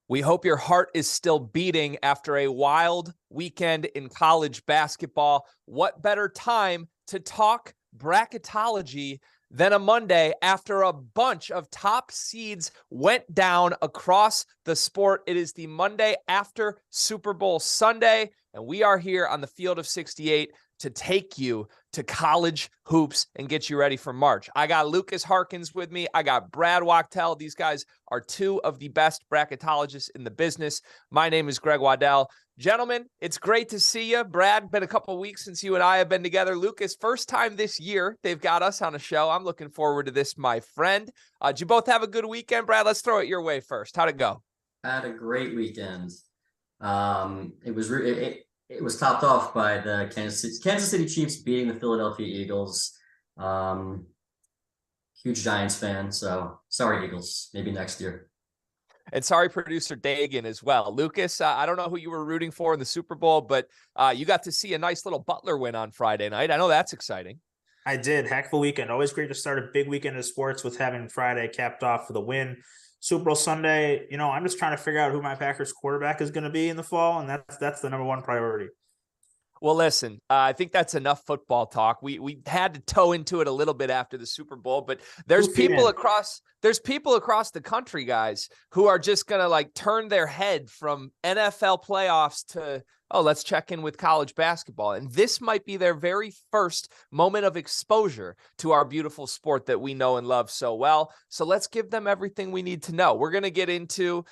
We hope your heart is still beating after a wild weekend in college basketball. What better time to talk bracketology than a Monday after a bunch of top seeds went down across the sport? It is the Monday after Super Bowl Sunday, and we are here on the Field of 68 to take you to college hoops and get you ready for March. I got Lukas Harkins with me. I got Brad Wachtel. These guys are two of the best bracketologists in the business. My name is Greg Waddell. Gentlemen, it's great to see you. Brad, been a couple of weeks since you and I have been together. Lukas, first time this year they've got us on a show. I'm looking forward to this, my friend. Did you both have a good weekend? Brad, let's throw it your way first. How'd it go? I had a great weekend. It was topped off by the Kansas City Chiefs beating the Philadelphia Eagles. Huge Giants fan, so sorry, Eagles. Maybe next year. And sorry, producer Dagan as well. Lukas, I don't know who you were rooting for in the Super Bowl, but you got to see a nice little Butler win on Friday night. I know that's exciting. I did. Heck of a weekend. Always great to start a big weekend of sports with having Friday capped off for the win. Super Bowl Sunday, I'm just trying to figure out who my Packers quarterback is going to be in the fall, and that's the number one priority. Well, listen, I think that's enough football talk. We had to toe into it a little bit after the Super Bowl, but there's people across the country, guys, who are just going to turn their head from NFL playoffs to, let's check in with college basketball. And this might be their very first moment of exposure to our beautiful sport that we know and love so well. So let's give them everything we need to know. We're going to get into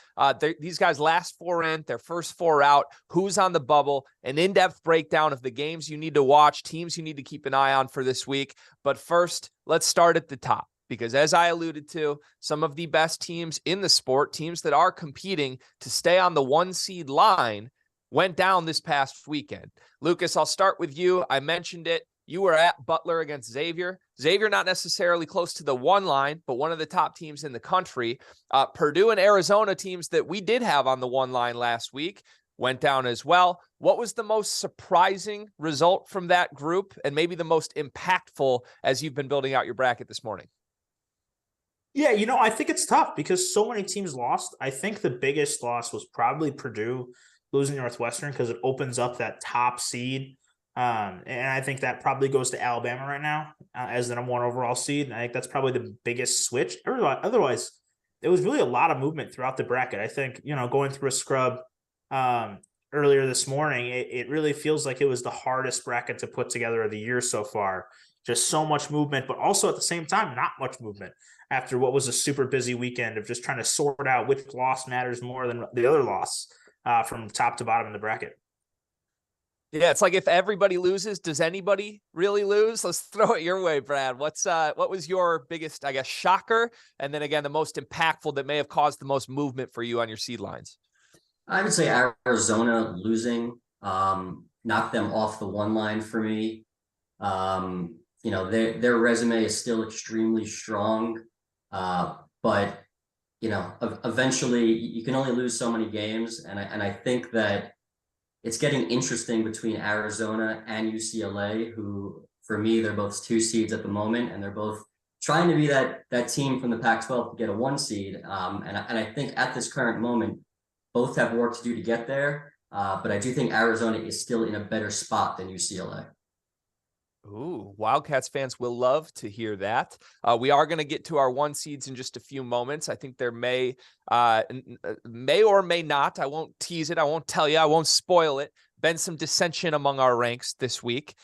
these guys' last four in, their first four out, who's on the bubble, an in-depth breakdown of the games you need to watch, teams you need to keep an eye on for this week. But first, let's start at the top. Because as I alluded to, some of the best teams in the sport, teams that are competing to stay on the 1 seed line, went down this past weekend. Lukas, I'll start with you. I mentioned it. You were at Butler against Xavier. Xavier not necessarily close to the 1 line, but one of the top teams in the country. Purdue and Arizona, teams that we did have on the 1 line last week, went down as well. What was the most surprising result from that group and maybe the most impactful as you've been building out your bracket this morning? Yeah, I think it's tough because so many teams lost. I think the biggest loss was probably Purdue losing Northwestern because it opens up that top seed. And I think that probably goes to Alabama right now as the number 1 overall seed. And I think that's probably the biggest switch. Otherwise, there was really a lot of movement throughout the bracket. I think, going through a scrub earlier this morning, it really feels like it was the hardest bracket to put together of the year so far. Just so much movement, but also at the same time, not much movement after what was a super busy weekend of just trying to sort out which loss matters more than the other loss from top to bottom in the bracket. Yeah, it's like if everybody loses, does anybody really lose? Let's throw it your way, Brad. What was your biggest, shocker? And then again, the most impactful that may have caused the most movement for you on your seed lines? I would say Arizona losing knocked them off the 1 line for me. Their resume is still extremely strong, but eventually you can only lose so many games, and I think that it's getting interesting between Arizona and UCLA, who for me they're both 2 seeds at the moment, and they're both trying to be that team from the Pac-12 to get a 1 seed. And I think at this current moment, both have work to do to get there, but I do think Arizona is still in a better spot than UCLA. Ooh, Wildcats fans will love to hear that. We are going to get to our 1 seeds in just a few moments. I think there may or may not, I won't tease it, I won't tell you, I won't spoil it, been some dissension among our ranks this week.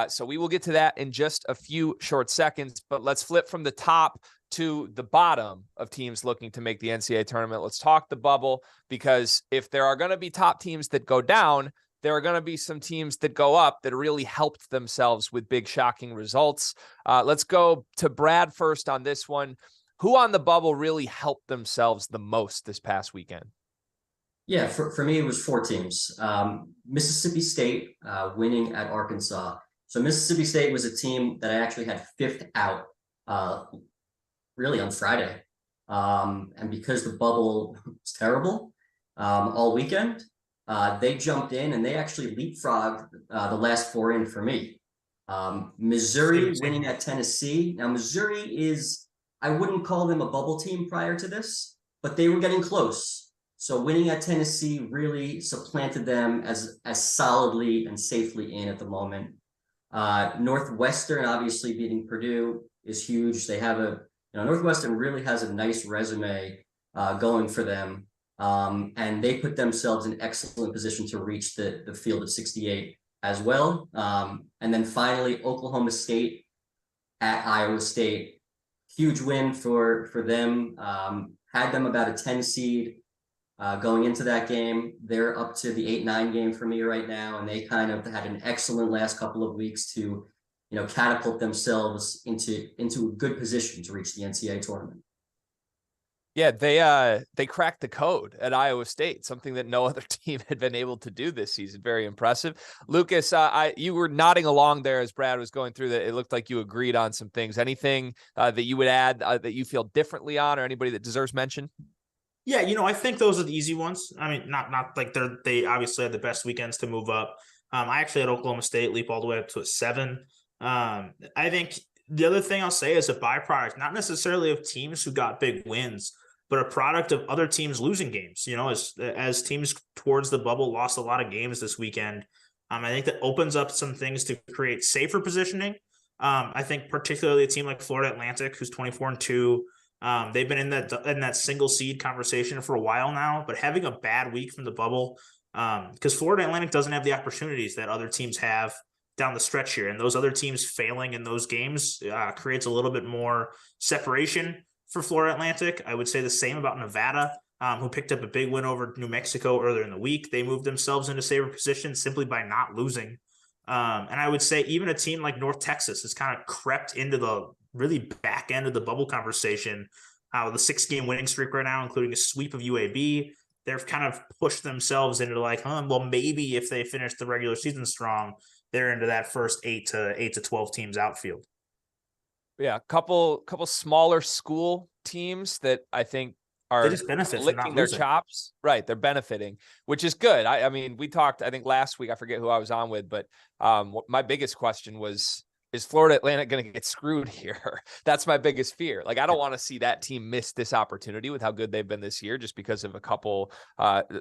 So we will get to that in just a few short seconds, but let's flip from the top to the bottom of teams looking to make the NCAA tournament. Let's talk the bubble, because if there are going to be top teams that go down, there are going to be some teams that go up that really helped themselves with big, shocking results. Let's go to Brad first on this one. Who on the bubble really helped themselves the most this past weekend? Yeah, for me, it was 4 teams. Mississippi State winning at Arkansas. So Mississippi State was a team that I actually had 5th out really on Friday. And because the bubble was terrible all weekend, they jumped in and they actually leapfrogged the last 4 in for me. Missouri winning at Tennessee. Now, Missouri I wouldn't call them a bubble team prior to this, but they were getting close. So winning at Tennessee really supplanted them as solidly and safely in at the moment. Northwestern obviously beating Purdue is huge. They have Northwestern really has a nice resume going for them. And they put themselves in excellent position to reach the field of 68 as well. And then finally, Oklahoma State at Iowa State. Huge win for them. Had them about a 10 seed going into that game. They're up to the 8-9 game for me right now, and they kind of had an excellent last couple of weeks to, catapult themselves into a good position to reach the NCAA tournament. Yeah, they cracked the code at Iowa State, something that no other team had been able to do this season. Very impressive. Lucas, you were nodding along there as Brad was going through that. It looked like you agreed on some things. Anything that you would add that you feel differently on, or anybody that deserves mention? Yeah, I think those are the easy ones. I mean, not like they obviously had the best weekends to move up. I actually had Oklahoma State leap all the way up to a 7. I think the other thing I'll say is a byproduct, not necessarily of teams who got big wins, but a product of other teams losing games. As teams towards the bubble lost a lot of games this weekend, I think that opens up some things to create safer positioning. I think particularly a team like Florida Atlantic, who's 24-2. They've been in that single seed conversation for a while now, but having a bad week from the bubble, because Florida Atlantic doesn't have the opportunities that other teams have down the stretch here, and those other teams failing in those games creates a little bit more separation for Florida Atlantic. I would say the same about Nevada, who picked up a big win over New Mexico earlier in the week. They moved themselves into safer position simply by not losing. And I would say even a team like North Texas has kind of crept into the really back end of the bubble conversation with a 6-game winning streak right now, including a sweep of UAB. They've kind of pushed themselves into well, maybe if they finish the regular season strong, they're into that first 8 to 12 teams outfield. Yeah, a couple smaller school teams that I think are just benefit licking their chops. Right, they're benefiting, which is good. I mean, we talked, I think last week, I forget who I was on with, but my biggest question was, is Florida Atlantic going to get screwed here? That's my biggest fear. Like, I don't want to see that team miss this opportunity with how good they've been this year, just because of a couple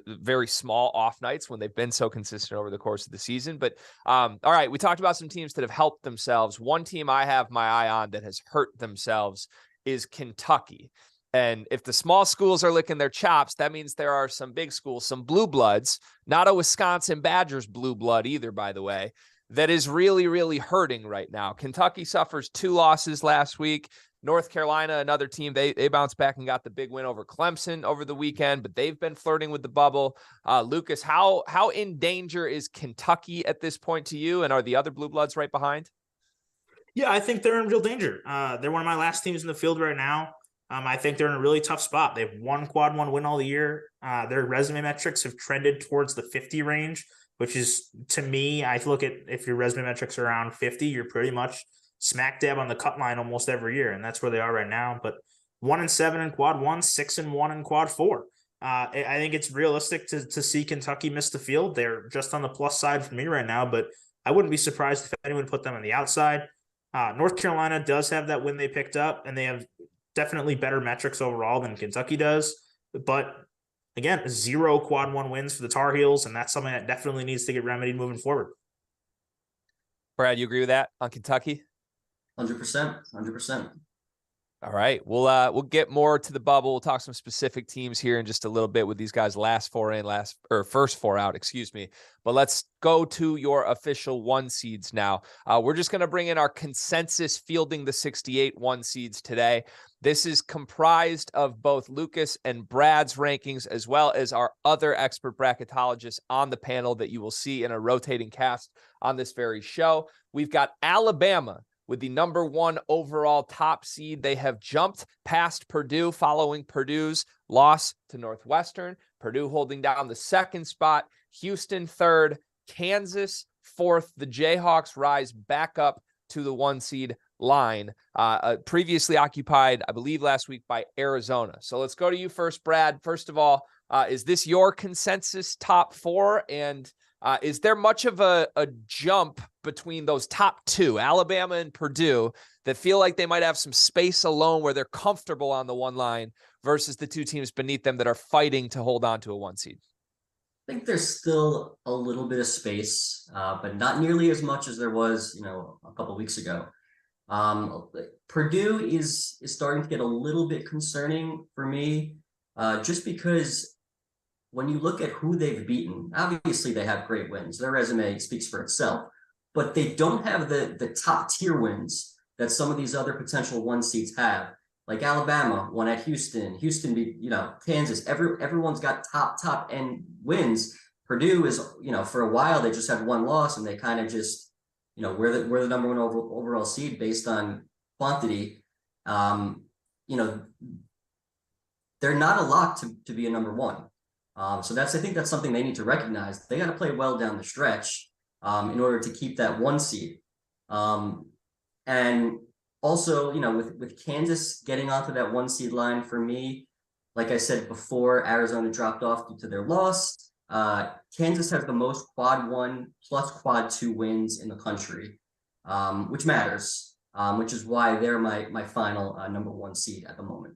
very small off nights when they've been so consistent over the course of the season. But all right, we talked about some teams that have helped themselves. One team I have my eye on that has hurt themselves is Kentucky. And if the small schools are licking their chops, that means there are some big schools, some blue bloods, not a Wisconsin Badgers blue blood either, by the way, that is really, really hurting right now. Kentucky suffers 2 losses last week. North Carolina, another team, they bounced back and got the big win over Clemson over the weekend, but they've been flirting with the bubble. Lucas, how in danger is Kentucky at this point to you? And are the other blue bloods right behind? Yeah, I think they're in real danger. They're one of my last teams in the field right now. I think they're in a really tough spot. They've won quad 1 win all the year. Their resume metrics have trended towards the 50 range, which is, to me, I look at if your resume metrics are around 50, you're pretty much smack dab on the cut line almost every year. And that's where they are right now. But 1-7 in quad 1, 6-1 in quad 4. I think it's realistic to see Kentucky miss the field. They're just on the plus side for me right now, but I wouldn't be surprised if anyone put them on the outside. North Carolina does have that win they picked up, and they have definitely better metrics overall than Kentucky does. But again, 0 quad 1 wins for the Tar Heels, and that's something that definitely needs to get remedied moving forward. Brad, you agree with that on Kentucky? 100%. All right, we'll get more to the bubble. We'll talk some specific teams here in just a little bit with these guys' first 4 out, excuse me. But let's go to your official 1 seeds now. We're just going to bring in our consensus fielding the 68 1 seeds today. This is comprised of both Lucas and Brad's rankings, as well as our other expert bracketologists on the panel that you will see in a rotating cast on this very show. We've got Alabama with the number 1 overall top seed. They have jumped past Purdue following Purdue's loss to Northwestern. Purdue holding down the 2nd spot, Houston 3rd, Kansas 4th. The Jayhawks rise back up to the 1 seed line, previously occupied, I believe, last week by Arizona. So let's go to you first, Brad. First of all, is this your consensus top 4? And is there much of a jump between those top 2, Alabama and Purdue, that feel like they might have some space alone where they're comfortable on the 1 line, versus the two teams beneath them that are fighting to hold on to a 1 seed? I think there's still a little bit of space, but not nearly as much as there was, a couple weeks ago. Purdue is starting to get a little bit concerning for me, just because when you look at who they've beaten, obviously they have great wins. Their resume speaks for itself, but they don't have the top tier wins that some of these other potential 1 seeds have. Like Alabama won at Houston. Houston beat, Kansas. Everyone's got top end wins. Purdue is, for a while they just had 1 loss, and they kind of just, we're the number 1 overall seed based on quantity. They're not a lock to be a number 1. So I think that's something they need to recognize. They got to play well down the stretch in order to keep that 1 seed. And also, with Kansas getting onto that 1 seed line, for me, like I said before, Arizona dropped off due to their loss. Kansas has the most quad 1 plus quad 2 wins in the country, which matters, which is why they're my final number 1 seed at the moment.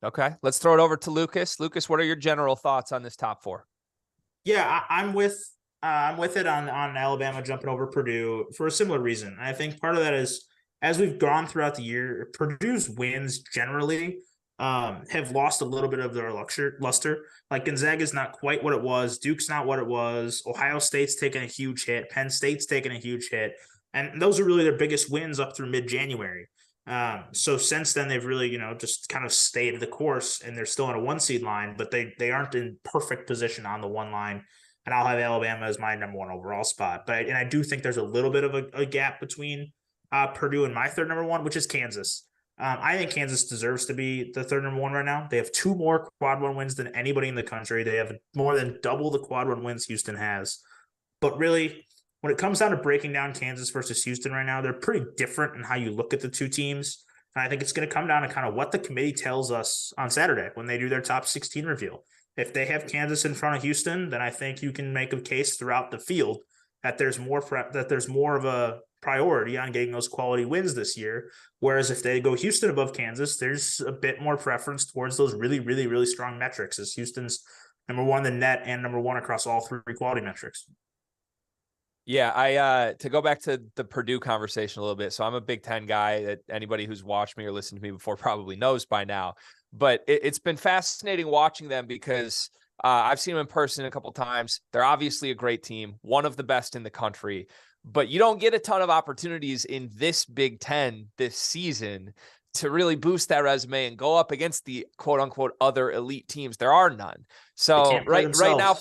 Okay, let's throw it over to Lucas. Lucas, what are your general thoughts on this top 4? Yeah, I'm with it on Alabama jumping over Purdue for a similar reason. I think part of that is, as we've gone throughout the year, Purdue's wins generally have lost a little bit of their luster. Like Gonzaga's not quite what it was. Duke's not what it was. Ohio State's taken a huge hit. Penn State's taken a huge hit. And those are really their biggest wins up through mid-January. So since then, they've really, just kind of stayed the course, and they're still on a 1 seed line, but they aren't in perfect position on the 1 line. And I'll have Alabama as my number 1 overall spot. But I do think there's a little bit of a gap between Purdue and my third number 1, which is Kansas. I think Kansas deserves to be the third number 1 right now. They have 2 more quad 1 wins than anybody in the country. They have more than double the quad 1 wins Houston has. But really, when it comes down to breaking down Kansas versus Houston right now, they're pretty different in how you look at the 2 teams. And I think it's going to come down to kind of what the committee tells us on Saturday when they do their top 16 reveal. If they have Kansas in front of Houston, then I think you can make a case throughout the field that there's more of a priority on getting those quality wins this year. Whereas if they go Houston above Kansas, there's a bit more preference towards those really, really, really strong metrics, as Houston's number 1 in the net and number 1 across all 3 quality metrics. Yeah, to go back to the Purdue conversation a little bit. So I'm a Big Ten guy that anybody who's watched me or listened to me before probably knows by now. But it's been fascinating watching them because I've seen them in person a couple of times. They're obviously a great team, one of the best in the country. But you don't get a ton of opportunities in this Big Ten this season to really boost that resume and go up against the quote unquote other elite teams. There are none. So right now,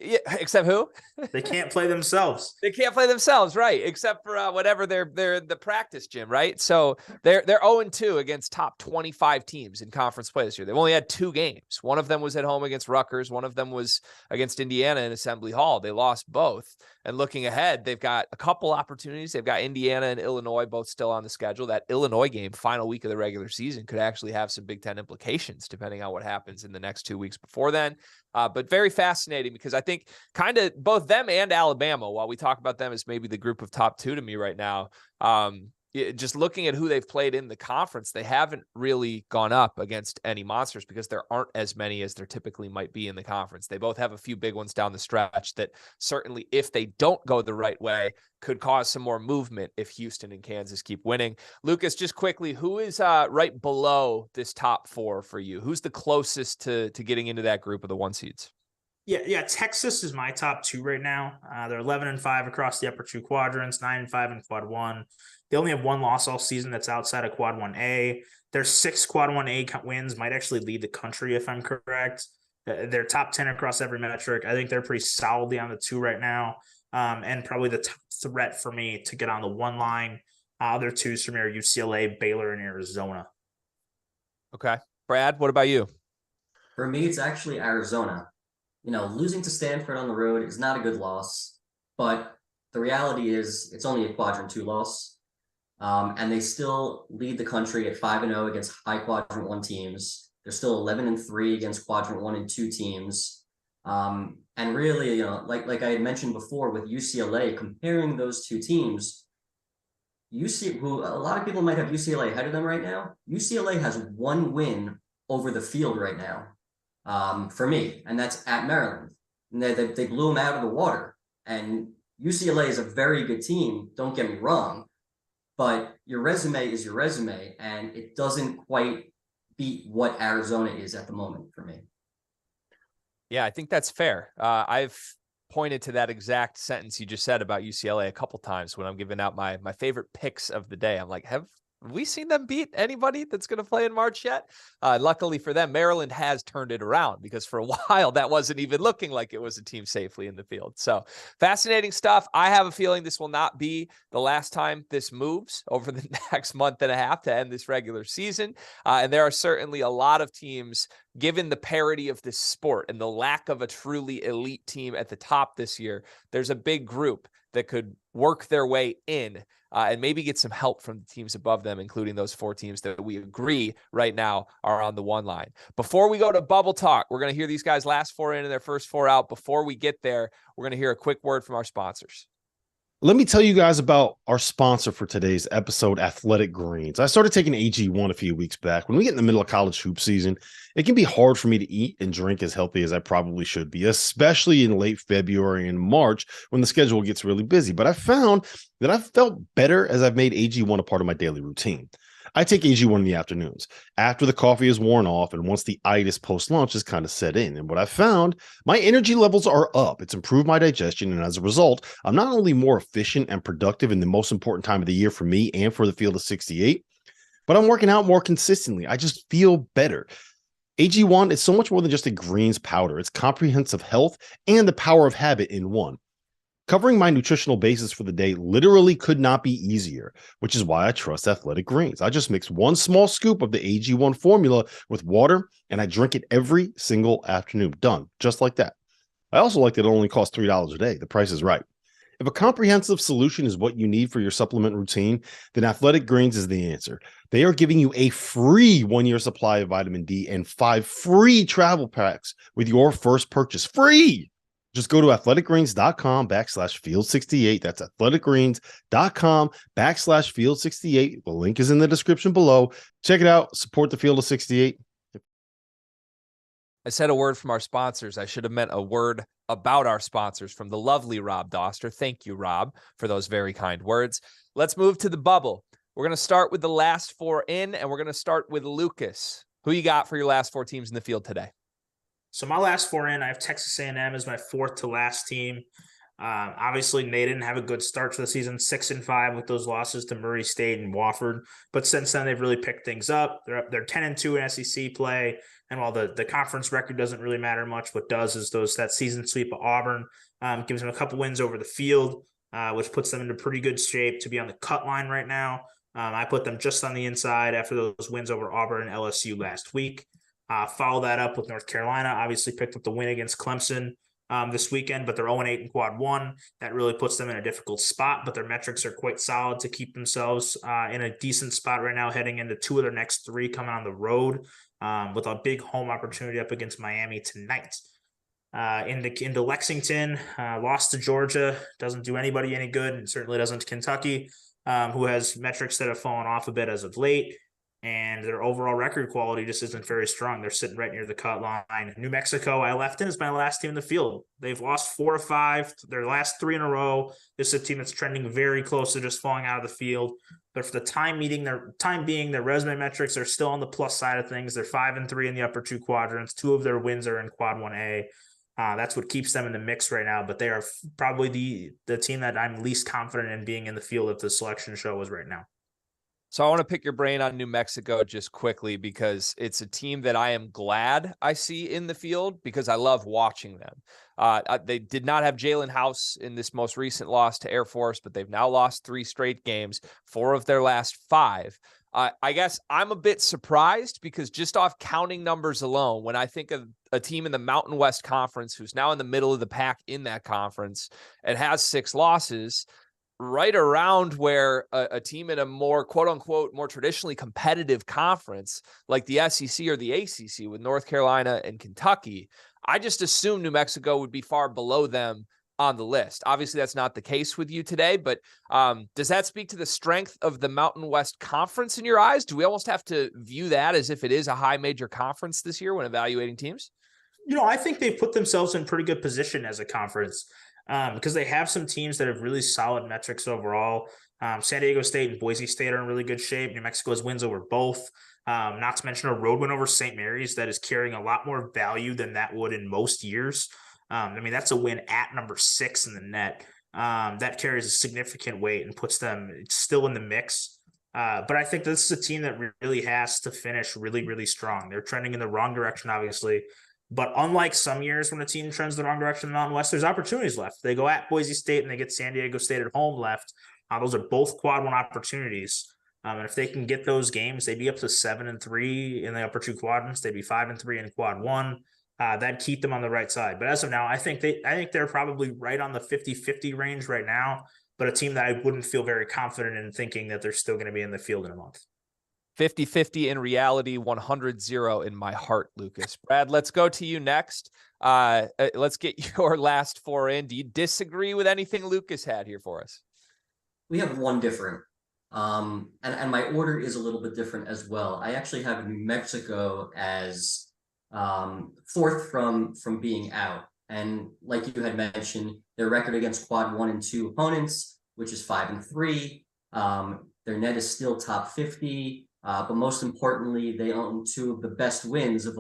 yeah, except who? They can't play themselves. They can't play themselves, right? Except for whatever they're the practice gym, right? So they're 0-2 against top 25 teams in conference play this year. They've only had 2 games. One of them was at home against Rutgers. One of them was against Indiana in Assembly Hall. They lost both. And looking ahead, they've got a couple opportunities. They've got Indiana and Illinois both still on the schedule. That Illinois game, final week of the regular season, could actually have some Big Ten implications depending on what happens in the next 2 weeks before then. But very fascinating because I think kind of both them and Alabama, while we talk about them as maybe the group of top 2 to me right now, just looking at who they've played in the conference, they haven't really gone up against any monsters because there aren't as many as there typically might be in the conference. They both have a few big ones down the stretch that certainly, if they don't go the right way, could cause some more movement if Houston and Kansas keep winning. Lucas, just quickly, who is right below this top 4 for you? Who's the closest to getting into that group of the 1 seeds? Yeah. Texas is my top 2 right now. They're 11-5 across the upper 2 quadrants, 9-5 in quad 1. They only have 1 loss all season that's outside of quad 1A. Their 6 quad 1A wins might actually lead the country, if I'm correct. They're top 10 across every metric. I think they're pretty solidly on the 2 right now, and probably the top threat for me to get on the 1 line. Other 2s from here, UCLA, Baylor, and Arizona. Okay. Brad, what about you? For me, it's actually Arizona. Losing to Stanford on the road is not a good loss, but the reality is it's only a quadrant 2 loss. And they still lead the country at 5-0 against high quadrant 1 teams. They're still 11-3 against quadrant 1 and 2 teams. And really, like I had mentioned before with UCLA, comparing those 2 teams, who a lot of people might have UCLA ahead of them right now. UCLA has 1 win over the field right now, for me, and that's at Maryland. And they blew them out of the water. And UCLA is a very good team, don't get me wrong, but your resume is your resume, and it doesn't quite beat what Arizona is at the moment for me. Yeah, I think that's fair. I've pointed to that exact sentence you just said about UCLA a couple times when I'm giving out my favorite picks of the day. I'm like, have we seen them beat anybody that's going to play in March yet? Luckily for them, Maryland has turned it around, because for a while that wasn't even looking like it was a team safely in the field. So fascinating stuff. I have a feeling this will not be the last time this moves over the next month and a half to end this regular season. And there are certainly a lot of teams, given the parity of this sport and the lack of a truly elite team at the top this year, there's a big group that could work their way in and maybe get some help from the teams above them, including those 4 teams that we agree right now are on the one line. Before we go to bubble talk, we're going to hear these guys last 4 in and their first 4 out. Before we get there, we're going to hear a quick word from our sponsors. Let me tell you guys about our sponsor for today's episode, Athletic Greens. I started taking AG1 a few weeks back. When we get in the middle of college hoop season, it can be hard for me to eat and drink as healthy as I probably should be, especially in late February and March when the schedule gets really busy. But I found that I've felt better as I've made AG1 a part of my daily routine. I take AG1 in the afternoons after the coffee is worn off and once the itis post-lunch is kind of set in. And what I found, my energy levels are up. It's improved my digestion. And as a result, I'm not only more efficient and productive in the most important time of the year for me and for the field of 68, but I'm working out more consistently. I just feel better. AG1 is so much more than just a greens powder. It's comprehensive health and the power of habit in one. Covering my nutritional basis for the day literally could not be easier, which is why I trust Athletic Greens. I just mix 1 small scoop of the AG1 formula with water, and I drink it every single afternoon. Done. Just like that. I also like that it only costs $3 a day. The price is right. If a comprehensive solution is what you need for your supplement routine, then Athletic Greens is the answer. They are giving you a free 1-year supply of vitamin D and 5 free travel packs with your first purchase. Free! Just go to athleticgreens.com/field68. That's athleticgreens.com/field68. The link is in the description below. Check it out. Support the field of 68. I said a word from our sponsors. I should have meant a word about our sponsors from the lovely Rob Doster. Thank you, Rob, for those very kind words. Let's move to the bubble. We're going to start with the last 4 in, and we're going to start with Lucas. Who you got for your last 4 teams in the field today? So my last 4 in, I have Texas A&M as my 4th to last team. Obviously, they didn't have a good start to the season, 6-5 with those losses to Murray State and Wofford. But since then, they've really picked things up. They're 10-2 in SEC play. And while the conference record doesn't really matter much, what does is that season sweep of Auburn gives them a couple wins over the field, which puts them into pretty good shape to be on the cut line right now. I put them just on the inside after those wins over Auburn and LSU last week. Follow that up with North Carolina. Obviously picked up the win against Clemson this weekend, but they're 0-8 in quad 1. That really puts them in a difficult spot, but their metrics are quite solid to keep themselves in a decent spot right now, heading into 2 of their next 3 coming on the road with a big home opportunity up against Miami tonight. Into Lexington, lost to Georgia, doesn't do anybody any good, and certainly doesn't to Kentucky, who has metrics that have fallen off a bit as of late. And their overall record quality just isn't very strong. They're sitting right near the cut line. New Mexico, I left in as my last team in the field. They've lost 4 of 5, their last 3 in a row. This is a team that's trending very close to just falling out of the field. But for the time being, their resume metrics are still on the plus side of things. They're 5-3 in the upper 2 quadrants. 2 of their wins are in quad 1A. That's what keeps them in the mix right now. But they are probably the team that I'm least confident in being in the field if the selection show was right now. So I want to pick your brain on New Mexico just quickly because it's a team that I am glad I see in the field because I love watching them. They did not have Jalen House in this most recent loss to Air Force, but they've now lost 3 straight games, 4 of their last 5. I guess I'm a bit surprised because just off counting numbers alone, when I think of a team in the Mountain West Conference who's now in the middle of the pack in that conference and has 6 losses, right around where a team in a more quote unquote, more traditionally competitive conference like the SEC or the ACC with North Carolina and Kentucky, I just assumed New Mexico would be far below them on the list. Obviously, that's not the case with you today, but does that speak to the strength of the Mountain West Conference in your eyes? Do we almost have to view that as if it is a high major conference this year when evaluating teams? I think they've put themselves in pretty good position as a conference because they have some teams that have really solid metrics overall. San Diego State and Boise State are in really good shape. New Mexico's wins over both. Not to mention a road win over St. Mary's that is carrying a lot more value than that would in most years. That's a win at number 6 in the net. That carries a significant weight and puts them still in the mix. But I think this is a team that really has to finish really, really strong. They're trending in the wrong direction, obviously. But unlike some years when a team trends the wrong direction in the Mountain West, there's opportunities left. They go at Boise State and they get San Diego State at home left. Those are both quad 1 opportunities. And if they can get those games, they'd be up to 7-3 in the upper 2 quadrants. They'd be 5-3 in quad 1. That'd keep them on the right side. But as of now, I think they're probably right on the 50-50 range right now, but a team that I wouldn't feel very confident in thinking that they're still going to be in the field in a month. 50-50 in reality, 100-0 in my heart, Lucas. Brad, let's go to you next. Let's get your last 4 in. Do you disagree with anything Lucas had here for us? We have one different. And my order is a little bit different as well. I actually have New Mexico as 4th from being out. And like you had mentioned, their record against quad 1 and 2 opponents, which is 5-3. Their net is still top 50. But most importantly, they own 2 of the best wins of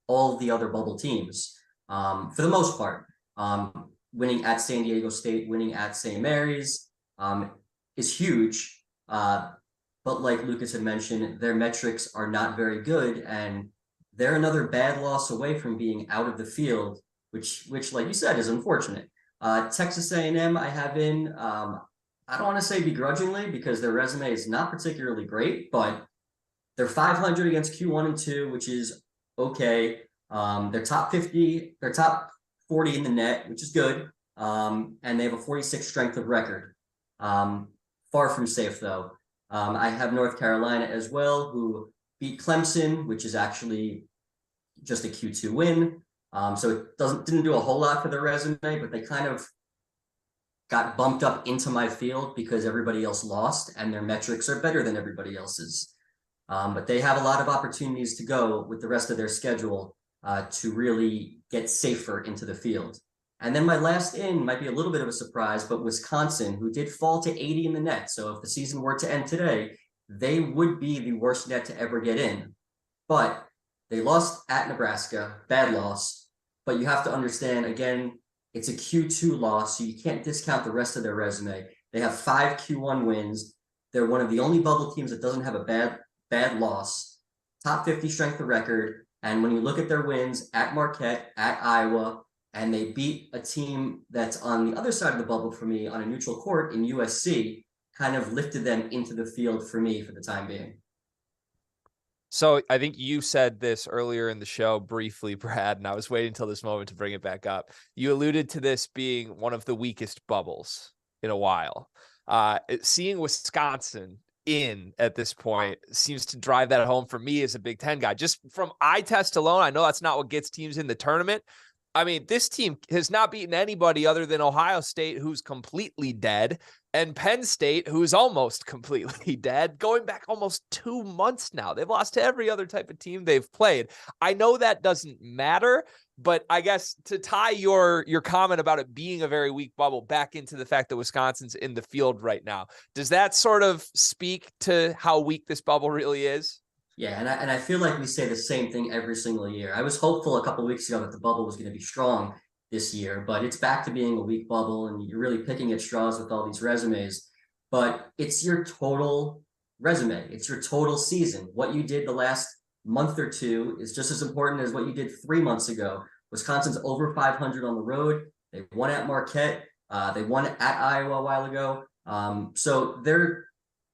all of the other bubble teams for the most part. Winning at San Diego State, winning at St. Mary's is huge. But like Lucas had mentioned, their metrics are not very good, and they're another bad loss away from being out of the field, which like you said, is unfortunate. Texas A&M I have in, I don't want to say begrudgingly because their resume is not particularly great, but they're 500 against Q1 and 2, which is okay. They're top 50, they're top 40 in the net, which is good. And they have a 46 strength of record. Far from safe though. I have North Carolina as well, who beat Clemson, which is actually just a Q2 win. So it didn't do a whole lot for their resume, but they kind of got bumped up into my field because everybody else lost and their metrics are better than everybody else's. But they have a lot of opportunities to go with the rest of their schedule to really get safer into the field. And then my last in might be a little bit of a surprise, but Wisconsin, who did fall to 80 in the net. So if the season were to end today, they would be the worst net to ever get in. But they lost at Nebraska, bad loss. But you have to understand, again, it's a Q2 loss, so you can't discount the rest of their resume. They have 5 Q1 wins. They're one of the only bubble teams that doesn't have a bad loss. Top 50 strength of record. And when you look at their wins at Marquette, at Iowa, and they beat a team that's on the other side of the bubble for me on a neutral court in USC, kind of lifted them into the field for me for the time being. So I think you said this earlier in the show briefly, Brad, and I was waiting until this moment to bring it back up. You alluded to this being one of the weakest bubbles in a while. Seeing Wisconsin in at this point seems to drive that home for me as a Big Ten guy. Just from eye test alone, I know that's not what gets teams in the tournament. I mean, this team has not beaten anybody other than Ohio State, who's completely dead, and Penn State, who's almost completely dead, going back almost 2 months now. They've lost to every other type of team they've played. I know that doesn't matter, but I guess to tie your comment about it being a very weak bubble back into the fact that Wisconsin's in the field right now, does that sort of speak to how weak this bubble really is? Yeah, and I feel like we say the same thing every single year. I was hopeful a couple of weeks ago that the bubble was going to be strong this year, but it's back to being a weak bubble, and you're really picking at straws with all these resumes. But it's your total resume. It's your total season. What you did the last month or two is just as important as what you did 3 months ago. Wisconsin's over 500 on the road. They won at Marquette. They won at Iowa a while ago. So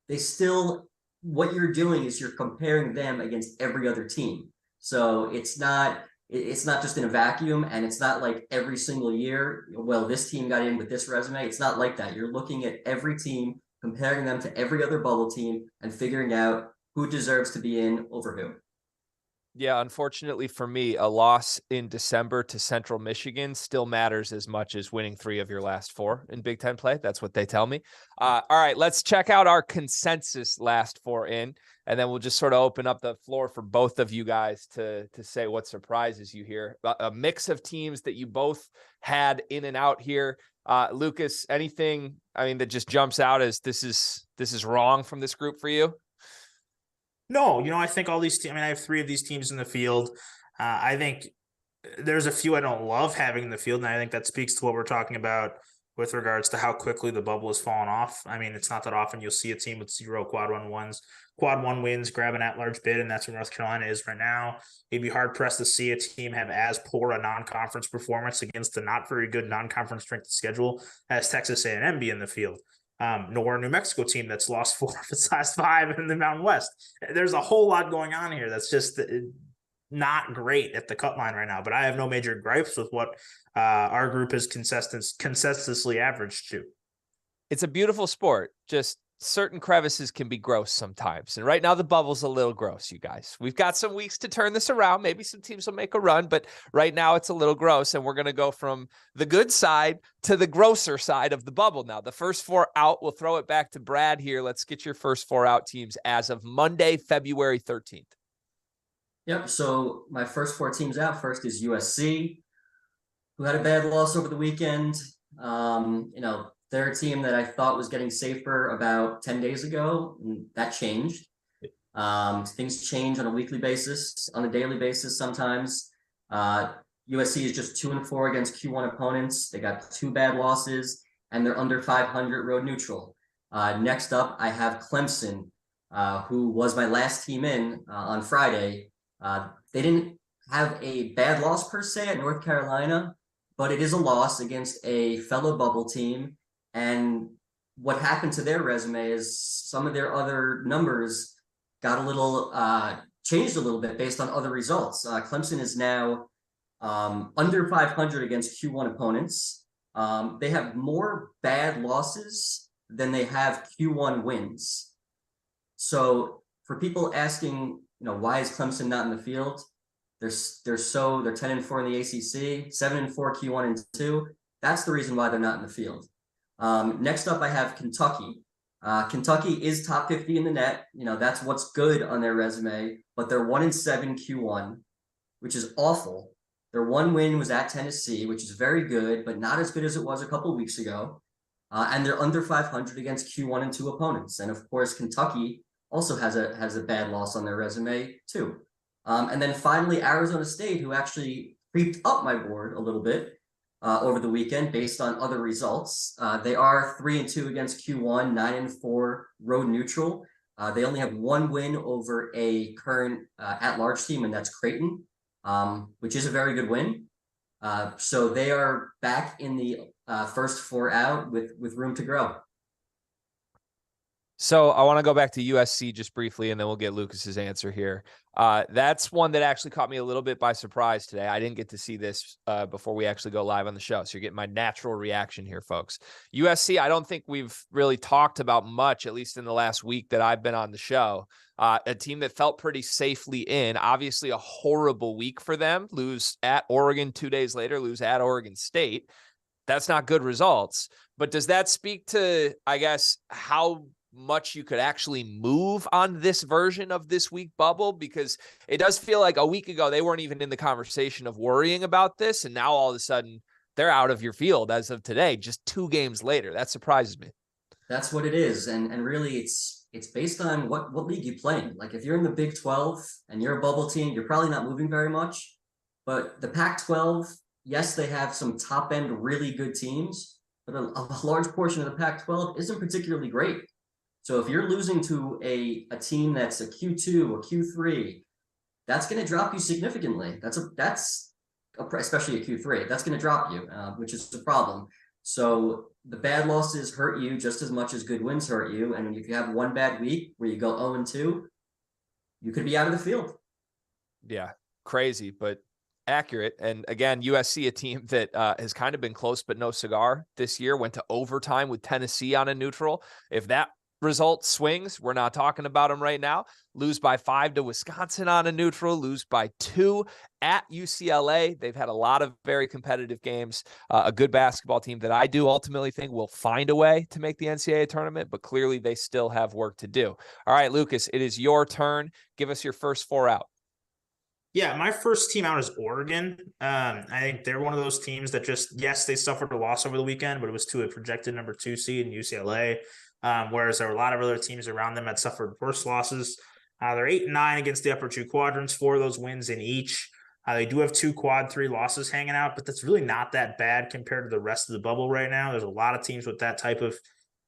they still... What you're doing is you're comparing them against every other team. So it's not just in a vacuum, and it's not like every single year, well, this team got in with this resume. It's not like that. You're looking at every team, comparing them to every other bubble team, and figuring out who deserves to be in over who. Yeah, unfortunately for me, a loss in December to Central Michigan still matters as much as winning 3 of your last 4 in Big Ten play. That's what they tell me. All right, let's check out our consensus last 4 in, and then we'll just sort of open up the floor for both of you guys to say what surprises you here. A mix of teams that you both had in and out here. Lucas, anything, I mean, that just jumps out as this is wrong from this group for you? No, I think all these teams, I have 3 of these teams in the field. I think there's a few I don't love having in the field, and I think that speaks to what we're talking about with regards to how quickly the bubble has fallen off. I mean, it's not that often you'll see a team with 0 quad one wins, grab an at-large bid, and that's where North Carolina is right now. You'd be hard-pressed to see a team have as poor a non-conference performance against a not very good non-conference strength of schedule as Texas A&M be in the field. Nor a New Mexico team that's lost 4 of its last 5 in the Mountain West. There's a whole lot going on here that's just not great at the cut line right now, but I have no major gripes with what our group is consistently averaged to. It's a beautiful sport. Just certain crevices can be gross sometimes. And right now the bubble's a little gross, you guys. We've got some weeks to turn this around. Maybe some teams will make a run, but right now it's a little gross. And we're going to go from the good side to the grosser side of the bubble. Now, the first 4 out, we'll throw it back to Brad here. Let's get your first 4 out teams as of Monday, February 13th. Yep. So my first 4 teams out, first is USC, who had a bad loss over the weekend. They're a team that I thought was getting safer about 10 days ago, and that changed. Things change on a weekly basis, on a daily basis sometimes. USC is just 2-4 against Q1 opponents. They got 2 bad losses, and they're under 500 road neutral. Next up, I have Clemson, who was my last team in on Friday. They didn't have a bad loss per se at North Carolina, but it is a loss against a fellow bubble team. And what happened to their resume is some of their other numbers got a little changed a little bit based on other results. Clemson is now under 500 against Q1 opponents. They have more bad losses than they have Q1 wins. So for people asking, why is Clemson not in the field? They're 10-4 in the ACC, 7-4 Q1 and 2. That's the reason why they're not in the field. Next up, I have Kentucky. Kentucky is top 50 in the net. That's what's good on their resume, but they're 1-7 Q1, which is awful. Their 1 win was at Tennessee, which is very good, but not as good as it was a couple of weeks ago. And they're under 500 against Q1 and 2 opponents. And of course, Kentucky also has a bad loss on their resume too. And then finally, Arizona State, who actually creeped up my board a little bit over the weekend based on other results. They are 3-2 against Q1, 9-4 road neutral. They only have 1 win over a current at-large team, and that's Creighton, which is a very good win. So they are back in the first 4 out with room to grow. So I want to go back to USC just briefly, and then we'll get Lucas's answer here. That's one that actually caught me a little bit by surprise today. I didn't get to see this before we actually go live on the show. So you're getting my natural reaction here, folks. USC, I don't think we've really talked about much, at least in the last week that I've been on the show. A team that felt pretty safely in. Obviously a horrible week for them. Lose at Oregon 2 days later, lose at Oregon State. That's not good results. But does that speak to, I guess, how much you could actually move on this version of this week bubble? Because it does feel like a week ago they weren't even in the conversation of worrying about this, and now all of a sudden they're out of your field as of today, just 2 games later. That surprises me. That's what it is, and really it's based on what league you play in. Like if you're in the Big 12 and you're a bubble team, you're probably not moving very much. But the Pac-12, yes, they have some top end really good teams, but a large portion of the Pac-12 isn't particularly great. So if you're losing to a team that's a Q2, a Q3, that's going to drop you significantly. That's especially a Q3. That's going to drop you, which is the problem. So the bad losses hurt you just as much as good wins hurt you. And if you have 1 bad week where you go 0-2, you could be out of the field. Yeah, crazy, but accurate. And again, USC, a team that has kind of been close but no cigar this year, went to overtime with Tennessee on a neutral. If that result swings. We're not talking about them right now. Lose by 5 to Wisconsin on a neutral, lose by 2 at UCLA. They've had a lot of very competitive games. A good basketball team that I do ultimately think will find a way to make the NCAA tournament, but clearly they still have work to do. All right, Lucas, it is your turn. Give us your first 4 out. Yeah, my first team out is Oregon. I think they're one of those teams that just, yes, they suffered a loss over the weekend, but it was to a projected number 2 seed in UCLA. Whereas there were a lot of other teams around them that suffered worse losses. They're 8-9 against the upper 2 quadrants, 4 of those wins in each. They do have 2 quad 3 losses hanging out, but that's really not that bad compared to the rest of the bubble right now. There's a lot of teams with that type of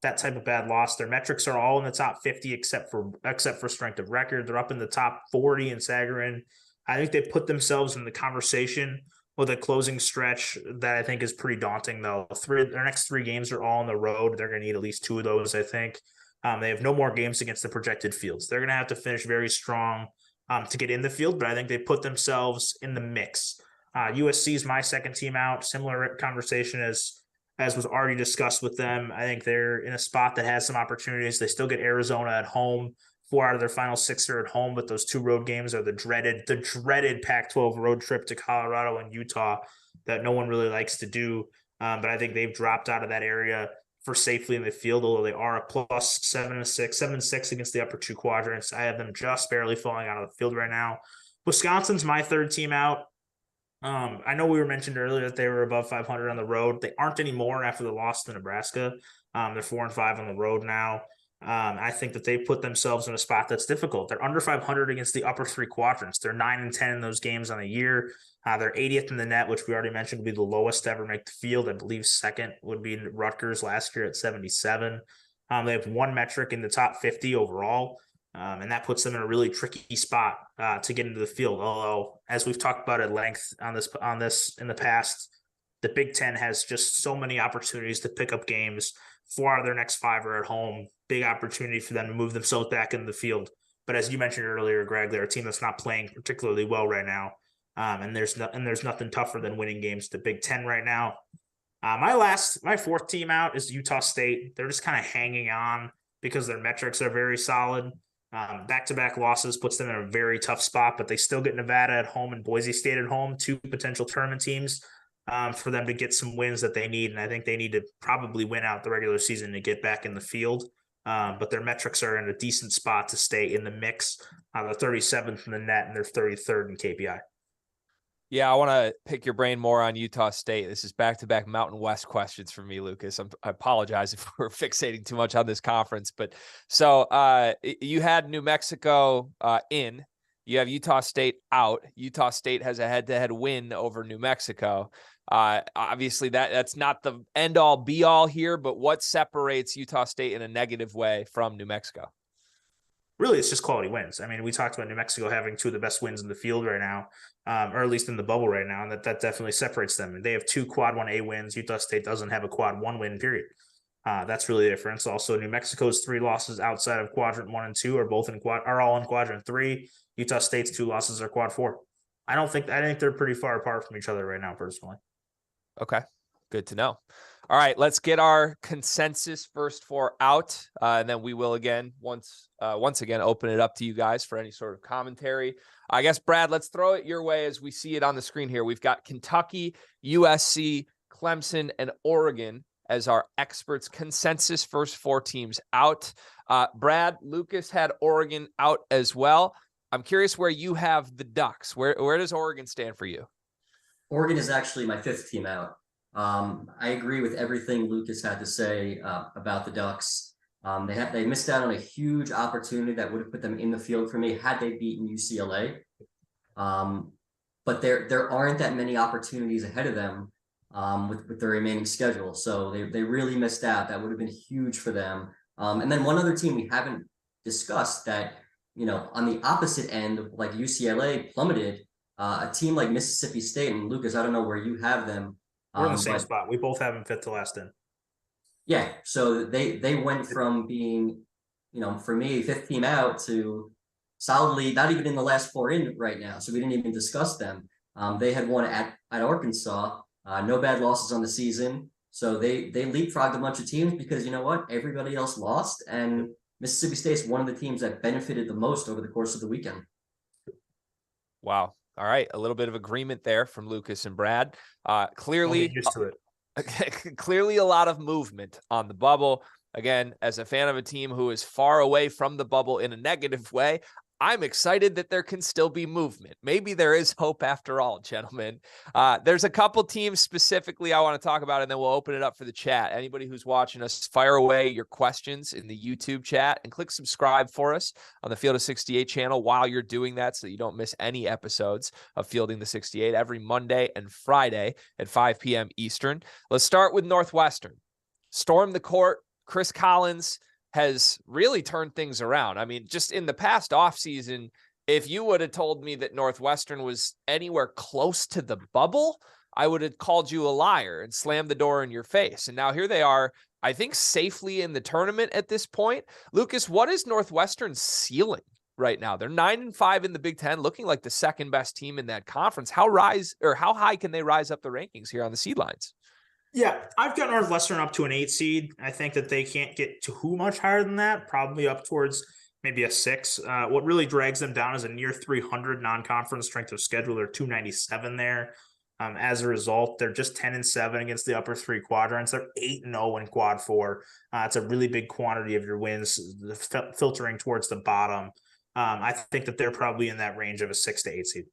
bad loss. Their metrics are all in the top 50 except for strength of record. They're up in the top 40 in Sagarin. I think they put themselves in the conversation with a closing stretch that I think is pretty daunting, though. Their next 3 games are all on the road. They're going to need at least 2 of those, I think. They have no more games against the projected fields. They're going to have to finish very strong to get in the field, but I think they put themselves in the mix. USC is my second team out. Similar conversation as was already discussed with them. I think they're in a spot that has some opportunities. They still get Arizona at home. 4 out of their final 6 are at home, but those 2 road games are the dreaded Pac-12 road trip to Colorado and Utah that no one really likes to do. But I think they've dropped out of that area for safely in the field, although they are a plus 7-6 against the upper 2 quadrants. I have them just barely falling out of the field right now. Wisconsin's my third team out. I know we were mentioned earlier that they were above 500 on the road. They aren't anymore after the loss to Nebraska. They're 4-5 on the road now. I think that they put themselves in a spot that's difficult. They're under 500 against the upper 3 quadrants. They're 9-10 in those games on the year. They're 80th in the net, which we already mentioned would be the lowest to ever make the field. I believe second would be Rutgers last year at 77. They have 1 metric in the top 50 overall, and that puts them in a really tricky spot to get into the field. Although, as we've talked about at length on this in the past, the Big Ten has just so many opportunities to pick up games. 4 out of their next 5 are at home. Big opportunity for them to move themselves back into the field. But as you mentioned earlier, Greg, they're a team that's not playing particularly well right now. And there's nothing tougher than winning games to Big Ten right now. My fourth team out is Utah State. They're just kind of hanging on because their metrics are very solid. Back-to-back losses puts them in a very tough spot, but they still get Nevada at home and Boise State at home, 2 potential tournament teams. For them to get some wins that they need. And I think they need to probably win out the regular season to get back in the field. But their metrics are in a decent spot to stay in the mix. They're 37th in the net and they're 33rd in KPI. Yeah, I want to pick your brain more on Utah State. This is back-to-back Mountain West questions for me, Lucas. I apologize if we're fixating too much on this conference. But so you had New Mexico in. You have Utah State out. Utah State has a head-to-head win over New Mexico. Obviously, that's not the end-all, be-all here, but what separates Utah State in a negative way from New Mexico? Really, it's just quality wins. I mean, we talked about New Mexico having 2 of the best wins in the field right now, or at least in the bubble right now, and that definitely separates them. And they have 2 quad 1A wins. Utah State doesn't have a quad 1 win, period. That's really the difference. Also, New Mexico's 3 losses outside of quadrant 1 and 2 are all in quadrant 3. Utah State's 2 losses are quad 4. I think they're pretty far apart from each other right now, personally. Okay, good to know. All right, let's get our consensus first 4 out, and then we will once again open it up to you guys for any sort of commentary. I guess, Brad, let's throw it your way as we see it on the screen here. We've got Kentucky, USC, Clemson, and Oregon as our experts' consensus first 4 teams out. Brad, Lucas had Oregon out as well. I'm curious where you have the Ducks. Where does Oregon stand for you? Oregon is actually my 5th team out. I agree with everything Lucas had to say about the Ducks. They missed out on a huge opportunity that would have put them in the field for me had they beaten UCLA. But there aren't that many opportunities ahead of them with the remaining schedule. So they really missed out. That would have been huge for them. And then one other team we haven't discussed that, on the opposite end, like UCLA plummeted, a team like Mississippi State, and Lucas, I don't know where you have them. We're in the same spot. We both have them 5th to last in. Yeah, so they went from being, for me, 5th team out to solidly not even in the last 4 in right now. So we didn't even discuss them. They had won at Arkansas, no bad losses on the season. So they leapfrogged a bunch of teams because you know what? Everybody else lost, and Mississippi State's one of the teams that benefited the most over the course of the weekend. Wow. All right. A little bit of agreement there from Lucas and Brad. Clearly, used to it. Clearly a lot of movement on the bubble. Again, as a fan of a team who is far away from the bubble in a negative way, I'm excited that there can still be movement. Maybe there is hope after all, gentlemen. There's a couple teams specifically I want to talk about, and then we'll open it up for the chat. Anybody who's watching us, fire away your questions in the YouTube chat and click subscribe for us on the Field of 68 channel while you're doing that so that you don't miss any episodes of Fielding the 68 every Monday and Friday at 5 p.m. Eastern. Let's start with Northwestern. Storm the court. Chris Collins has really turned things around. I mean, just in the past offseason, if you would have told me that Northwestern was anywhere close to the bubble, I would have called you a liar and slammed the door in your face. And now here they are, I think, safely in the tournament at this point. Lucas, what is Northwestern's ceiling right now? They're 9-5 in the Big Ten, looking like the second best team in that conference. How high can they rise up the rankings here on the seed lines? Yeah, I've got Northwestern up to an 8 seed. I think that they can't get too much higher than that, probably up towards maybe a 6. What really drags them down is a near 300 non-conference strength of schedule. They're 297 there. As a result, they're just 10-7 against the upper 3 quadrants. They're 8-0 in quad 4. It's a really big quantity of your wins filtering towards the bottom. I think that they're probably in that range of a 6 to 8 seed.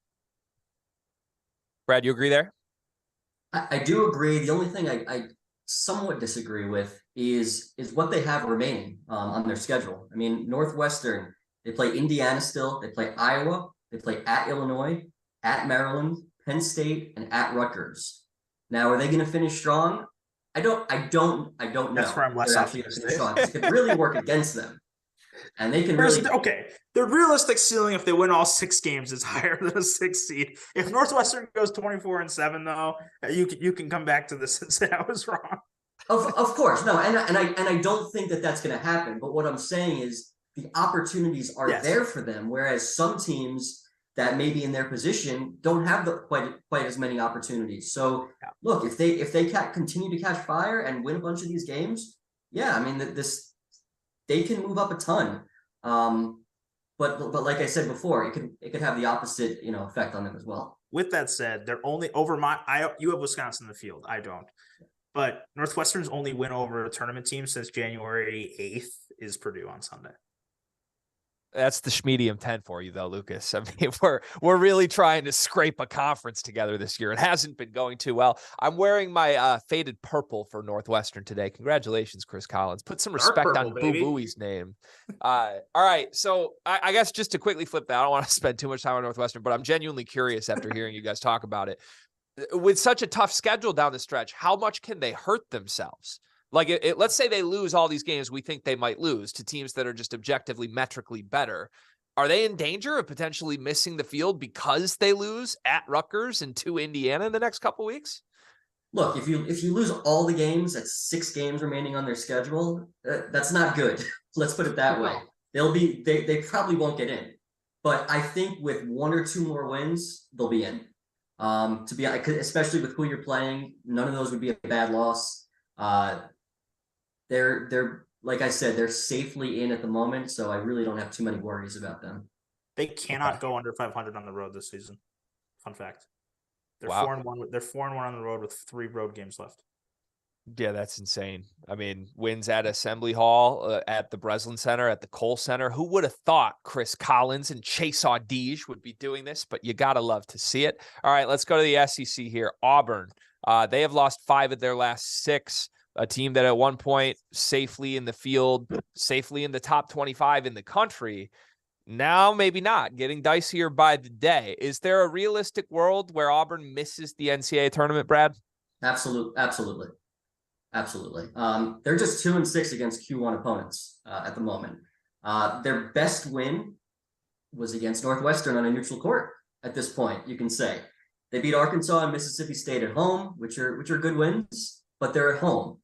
Brad, you agree there? I do agree. The only thing I somewhat disagree with is what they have remaining on their schedule. I mean, Northwestern, they play Indiana still, they play Iowa, they play at Illinois, at Maryland, Penn State, and at Rutgers. Now, are they going to finish strong? I don't know. That's where I'm less optimistic. It could really work against them. And they can really okay. The realistic ceiling, if they win all 6 games, is higher than a 6 seed. If Northwestern goes 24-7, though, you can come back to this and say I was wrong. Of course, no, and I don't think that that's going to happen. But what I'm saying is the opportunities are there for them, whereas some teams that may be in their position don't have quite as many opportunities. So look, if they continue to catch fire and win a bunch of these games, I mean they can move up a ton. But like I said before, it could have the opposite, effect on them as well. With that said, they're only over you have Wisconsin in the field. I don't. But Northwestern's only win over a tournament team since January 8th is Purdue on Sunday. That's the Schmedium 10 for you, though, Lucas. I mean, we're really trying to scrape a conference together this year. It hasn't been going too well. I'm wearing my faded purple for Northwestern today. Congratulations, Chris Collins. Put some respect on Boo Booey's name. All right, so I guess just to quickly flip that, I don't want to spend too much time on Northwestern, but I'm genuinely curious after hearing you guys talk about it. With such a tough schedule down the stretch, how much can they hurt themselves? Like, let's say they lose all these games we think they might lose to teams that are just objectively, metrically better. Are they in danger of potentially missing the field because they lose at Rutgers and to Indiana in the next couple weeks? Look, if you lose all the games, that's 6 games remaining on their schedule. That's not good. Let's put it that way. They probably won't get in, but I think with 1 or 2 more wins, they'll be in. To be especially with who you're playing, none of those would be a bad loss. They're like I said, they're safely in at the moment, so I really don't have too many worries about them. They cannot go under 500 on the road this season. Fun fact. They're 4-1. They're 4-1 on the road with 3 road games left. Yeah, that's insane. I mean, wins at Assembly Hall, at the Breslin Center, at the Cole Center. Who would have thought Chris Collins and Chase Audige would be doing this? But you got to love to see it. All right, let's go to the SEC here. Auburn. They have lost 5 of their last 6. A team that at one point safely in the field, safely in the top 25 in the country. Now, maybe not. Getting dicier by the day. Is there a realistic world where Auburn misses the NCAA tournament, Brad? Absolutely. They're just 2-6 against Q1 opponents at the moment. Their best win was against Northwestern on a neutral court at this point, you can say. They beat Arkansas and Mississippi State at home, which are good wins, but they're at home.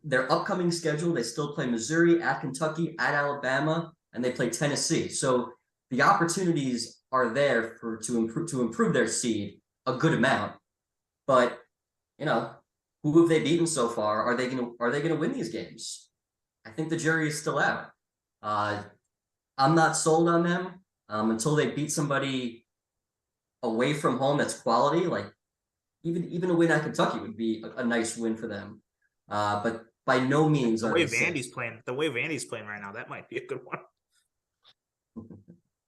Their upcoming schedule, they still play Missouri, at Kentucky, at Alabama, and they play Tennessee. So the opportunities are there to improve their seed a good amount. But, who have they beaten so far? Are they gonna win these games? I think the jury is still out. I'm not sold on them until they beat somebody away from home that's quality. Like even a win at Kentucky would be a nice win for them. But by no means the are way they Vandy's playing. The way Vandy's playing right now, that might be a good one.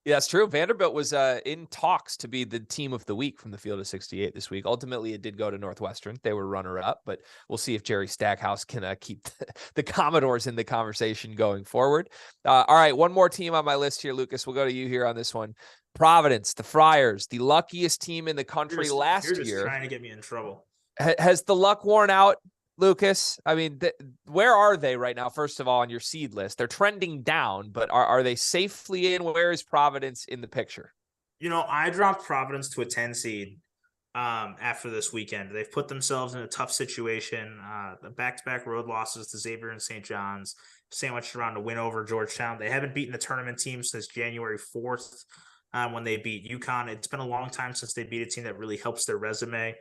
Yeah, it's true. Vanderbilt was in talks to be the team of the week from the Field of 68 this week. Ultimately, it did go to Northwestern. They were runner-up, but we'll see if Jerry Stackhouse can keep the Commodores in the conversation going forward. All right, one more team on my list here, Lucas. We'll go to you here on this one. Providence, the Friars, the luckiest team in the country last year. You're just trying to get me in trouble. Has the luck worn out, Lucas? I mean, where are they right now? First of all, on your seed list, they're trending down, but are they safely in? Where is Providence in the picture? I dropped Providence to a 10 seed after this weekend. They've put themselves in a tough situation. The back-to-back road losses to Xavier and St. John's, sandwiched around a win over Georgetown. They haven't beaten a tournament team since January 4th when they beat UConn. It's been a long time since they beat a team that really helps their resume.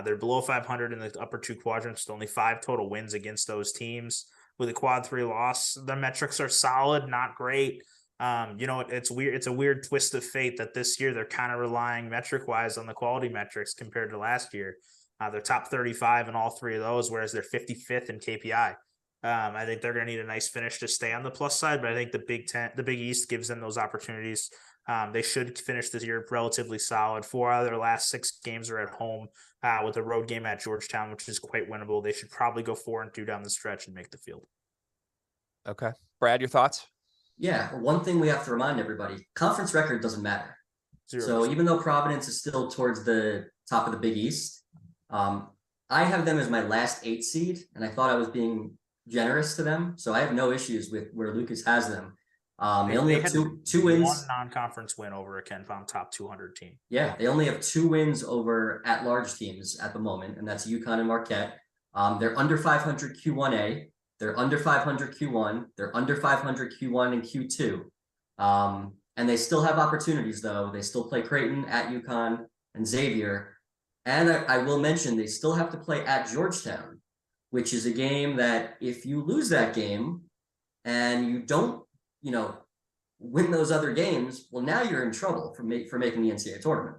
They're below 500 in the upper two quadrants, only 5 total wins against those teams. With a quad 3 loss, their metrics are solid, not great. It's weird. It's a weird twist of fate that this year they're kind of relying metric-wise on the quality metrics compared to last year. They're top 35 in all 3 of those, whereas they're 55th in KPI. I think they're going to need a nice finish to stay on the plus side, but I think the Big East gives them those opportunities. They should finish this year relatively solid. 4 out of their last 6 games are at home with a road game at Georgetown, which is quite winnable. They should probably go 4-2 down the stretch and make the field. Okay. Brad, your thoughts? Yeah, one thing we have to remind everybody, conference record doesn't matter. 0%. So even though Providence is still towards the top of the Big East, I have them as my last 8 seed, and I thought I was being generous to them. So I have no issues with where Lucas has them. They only have two wins. One non-conference win over a KenPom top 200 team. Yeah, they only have 2 wins over at-large teams at the moment, and that's UConn and Marquette. They're under 500 Q1A. They're under 500 Q1. They're under 500 Q1 and Q2. And they still have opportunities, though. They still play Creighton, at UConn, and Xavier. And I will mention they still have to play at Georgetown, which is a game that if you lose that game and you don't, win those other games, well, now you're in trouble for making the NCAA tournament.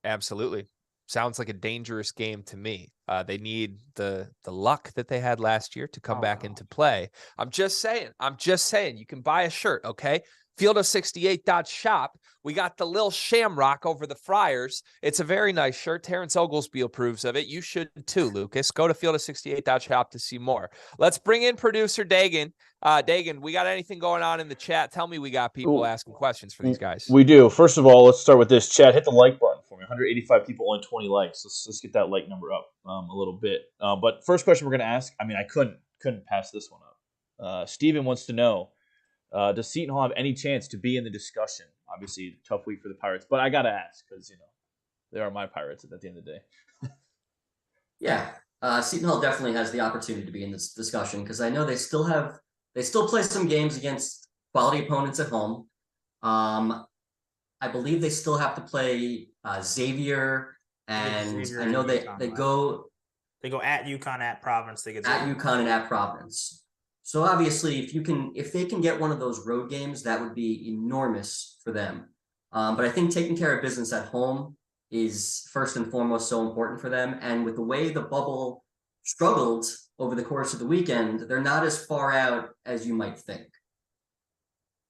Absolutely. Sounds like a dangerous game to me. They need the luck that they had last year to come back into play. I'm just saying, you can buy a shirt, okay? Field68.shop. We got the Lil Shamrock over the Friars. It's a very nice shirt. Terrence Oglesby approves of it. You should too, Lucas. Go to Field68.shop to see more. Let's bring in producer Dagan. Dagan, we got anything going on in the chat? Tell me we got people asking questions for these guys. We do. First of all, let's start with this. Chat, hit the like button for me. 185 people, only 20 likes. Let's get that like number up a little bit. But first question we're going to ask, I couldn't pass this one up. Steven wants to know, does Seton Hall have any chance to be in the discussion? Obviously, tough week for the Pirates, but I got to ask because, they are my Pirates at the end of the day. Yeah, Seton Hall definitely has the opportunity to be in this discussion because I know they still play some games against quality opponents at home. I believe they still have to play Xavier, and I know they go at UConn, at Providence. They get at UConn and at Providence. So obviously, if they can get one of those road games, that would be enormous for them. But I think taking care of business at home is first and foremost so important for them. And with the way the bubble struggled over the course of the weekend, they're not as far out as you might think.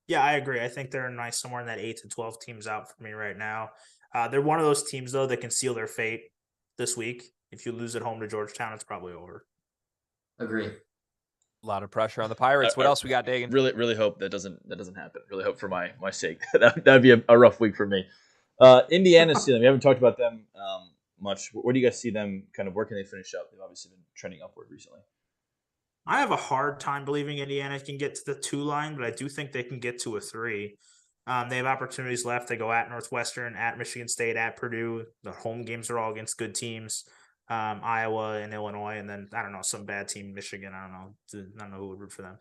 Yeah, I agree. I think they're nice somewhere in that 8 to 12 teams out for me right now. They're one of those teams, though, that can seal their fate this week. If you lose at home to Georgetown, it's probably over. Agree. A lot of pressure on the Pirates. What else we got, Dagan? Really hope that doesn't happen. Really hope for my sake. That'd be a rough week for me. Indiana's ceiling. We haven't talked about them much. Where do you guys see them kind of? Where can they finish up? They've obviously been trending upward recently. I have a hard time believing Indiana can get to the 2 line, but I do think they can get to a 3. They have opportunities left. They go at Northwestern, at Michigan State, at Purdue. The home games are all against good teams. Iowa and Illinois, and then I don't know, some bad team, Michigan. I don't know who would root for them.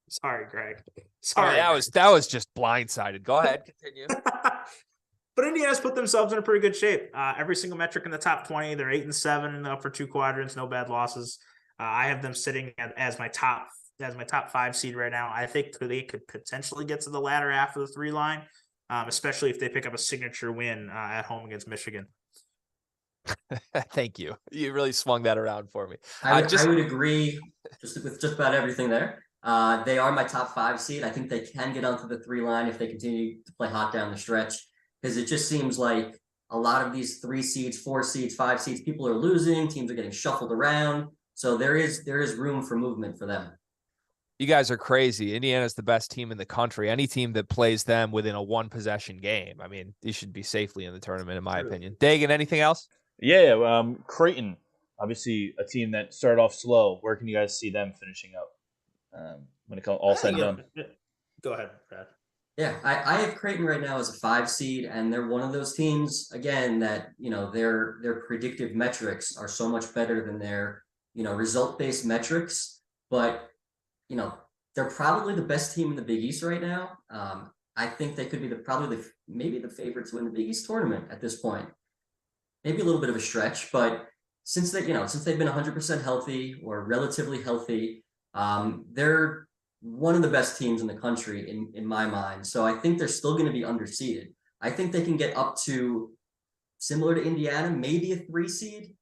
Sorry, Greg. Sorry, that was just blindsided. Go ahead, continue. But Indiana's put themselves in a pretty good shape. Every single metric in the top 20, they're 8-7 in the upper two quadrants, no bad losses. I have them sitting as my top 5 seed right now. I think they could potentially get to the latter half of the 3 line, especially if they pick up a signature win at home against Michigan. Thank you. You really swung that around for me. I would agree with just about everything there. They are my top 5 seed. I think they can get onto the 3 line if they continue to play hot down the stretch, because it just seems like a lot of these 3 seeds, 4 seeds, 5 seeds, people are losing, teams are getting shuffled around. So there is room for movement for them. You guys are crazy. Indiana's the best team in the country. Any team that plays them within a 1-possession game, I mean, they should be safely in the tournament, in my opinion. Dagan, anything else? Yeah, Creighton, obviously a team that started off slow. Where can you guys see them finishing up when it comes all said and done? Go ahead, Brad. Yeah, I have Creighton right now as a 5 seed, and they're one of those teams, again, that, their predictive metrics are so much better than their, result-based metrics. But, they're probably the best team in the Big East right now. I think they could be maybe the favorite to win the Big East tournament at this point. Maybe a little bit of a stretch, but since they've been 100% healthy or relatively healthy, they're one of the best teams in the country in my mind. So I think they're still going to be underseeded. I think they can get up to, similar to Indiana, maybe a 3 seed,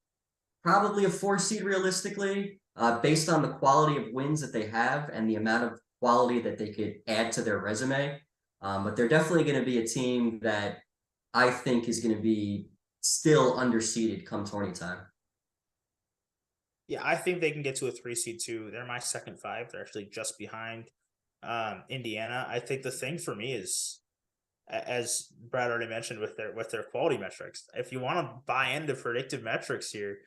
probably a 4 seed realistically, based on the quality of wins that they have and the amount of quality that they could add to their resume. But they're definitely going to be a team that I think is going to be still underseeded come tourney time. Yeah, I think they can get to a 3 seed too. They're my second 5. They're actually just behind Indiana. I think the thing for me is, as Brad already mentioned, with their quality metrics, if you want to buy into predictive metrics here,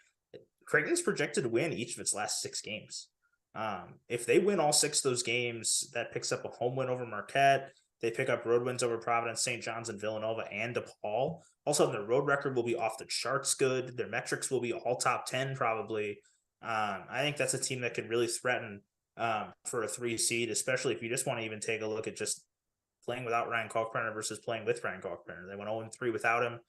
Creighton's projected to win each of its last 6 games. If they win all 6 of those games, that picks up a home win over Marquette. They pick up road wins over Providence, St. John's, and Villanova, and DePaul. Also, their road record will be off the charts good. Their metrics will be all top 10 probably. I think that's a team that could really threaten for a 3 seed, especially if you just want to even take a look at just playing without Ryan Kalkbrenner versus playing with Ryan Kalkbrenner. They went 0-3 without him.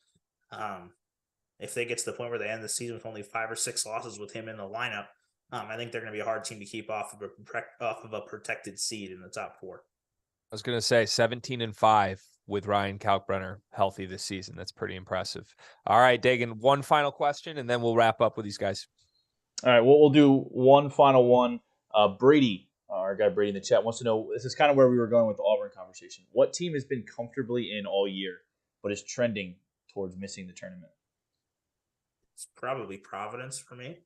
If they get to the point where they end the season with only 5 or 6 losses with him in the lineup, I think they're going to be a hard team to keep off of a protected seed in the top 4. I was going to say 17-5 with Ryan Kalkbrenner healthy this season. That's pretty impressive. All right, Dagan, one final question, and then we'll wrap up with these guys. All right, well, we'll do one final one. Brady, our guy Brady in the chat, wants to know, this is kind of where we were going with the Auburn conversation. What team has been comfortably in all year but is trending towards missing the tournament? It's probably Providence for me.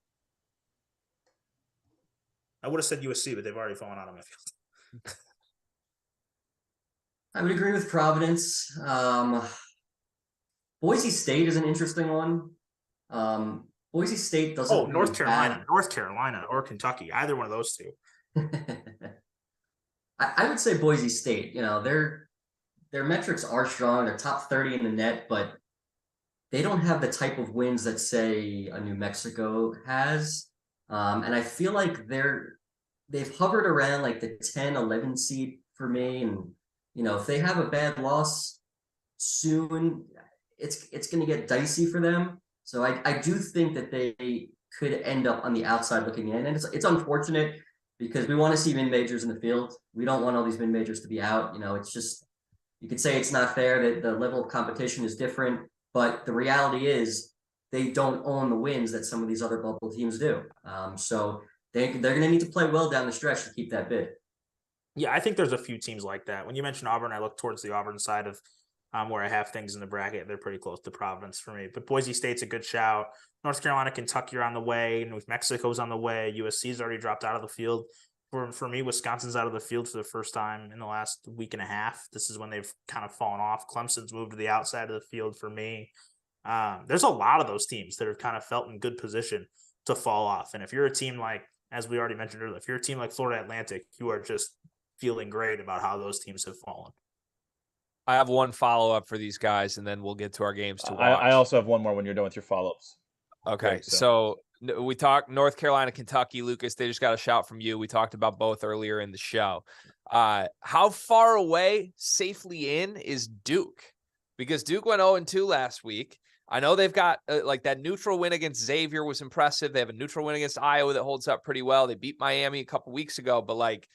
I would have said USC, but they've already fallen out of my field. I would agree with Providence. Boise State is an interesting one. Boise State doesn't. Oh, North Carolina, or Kentucky. Either one of those two. I would say Boise State. Their metrics are strong. They're top 30 in the net, but they don't have the type of wins that, say, a New Mexico has. And I feel like they've hovered around like the 10, 11 seed for me. And, if they have a bad loss soon, it's going to get dicey for them. So I do think that they could end up on the outside looking in. And it's unfortunate because we want to see mid-majors in the field. We don't want all these mid-majors to be out. It's just, you could say it's not fair that the level of competition is different. But the reality is they don't own the wins that some of these other bubble teams do. So they're going to need to play well down the stretch to keep that bid. Yeah, I think there's a few teams like that. When you mentioned Auburn, I look towards the Auburn side of where I have things in the bracket. They're pretty close to Providence for me. But Boise State's a good shout. North Carolina, Kentucky are on the way. New Mexico's on the way. USC's already dropped out of the field. For me, Wisconsin's out of the field for the first time in the last week and a half. This is when they've kind of fallen off. Clemson's moved to the outside of the field for me. There's a lot of those teams that have kind of felt in good position to fall off. And if you're a team like, as we already mentioned earlier, if you're a team like Florida Atlantic, you are just feeling great about how those teams have fallen. I have one follow-up for these guys, and then we'll get to our games to watch. I also have one more when you're done with your follow-ups. Okay, so we talked North Carolina, Kentucky. Lucas, they just got a shout from you. We talked about both earlier in the show. How far away safely in is Duke? because Duke went 0-2 last week. I know they've got like that neutral win against Xavier was impressive. They have a neutral win against Iowa that holds up pretty well. They beat Miami a couple weeks ago, but like,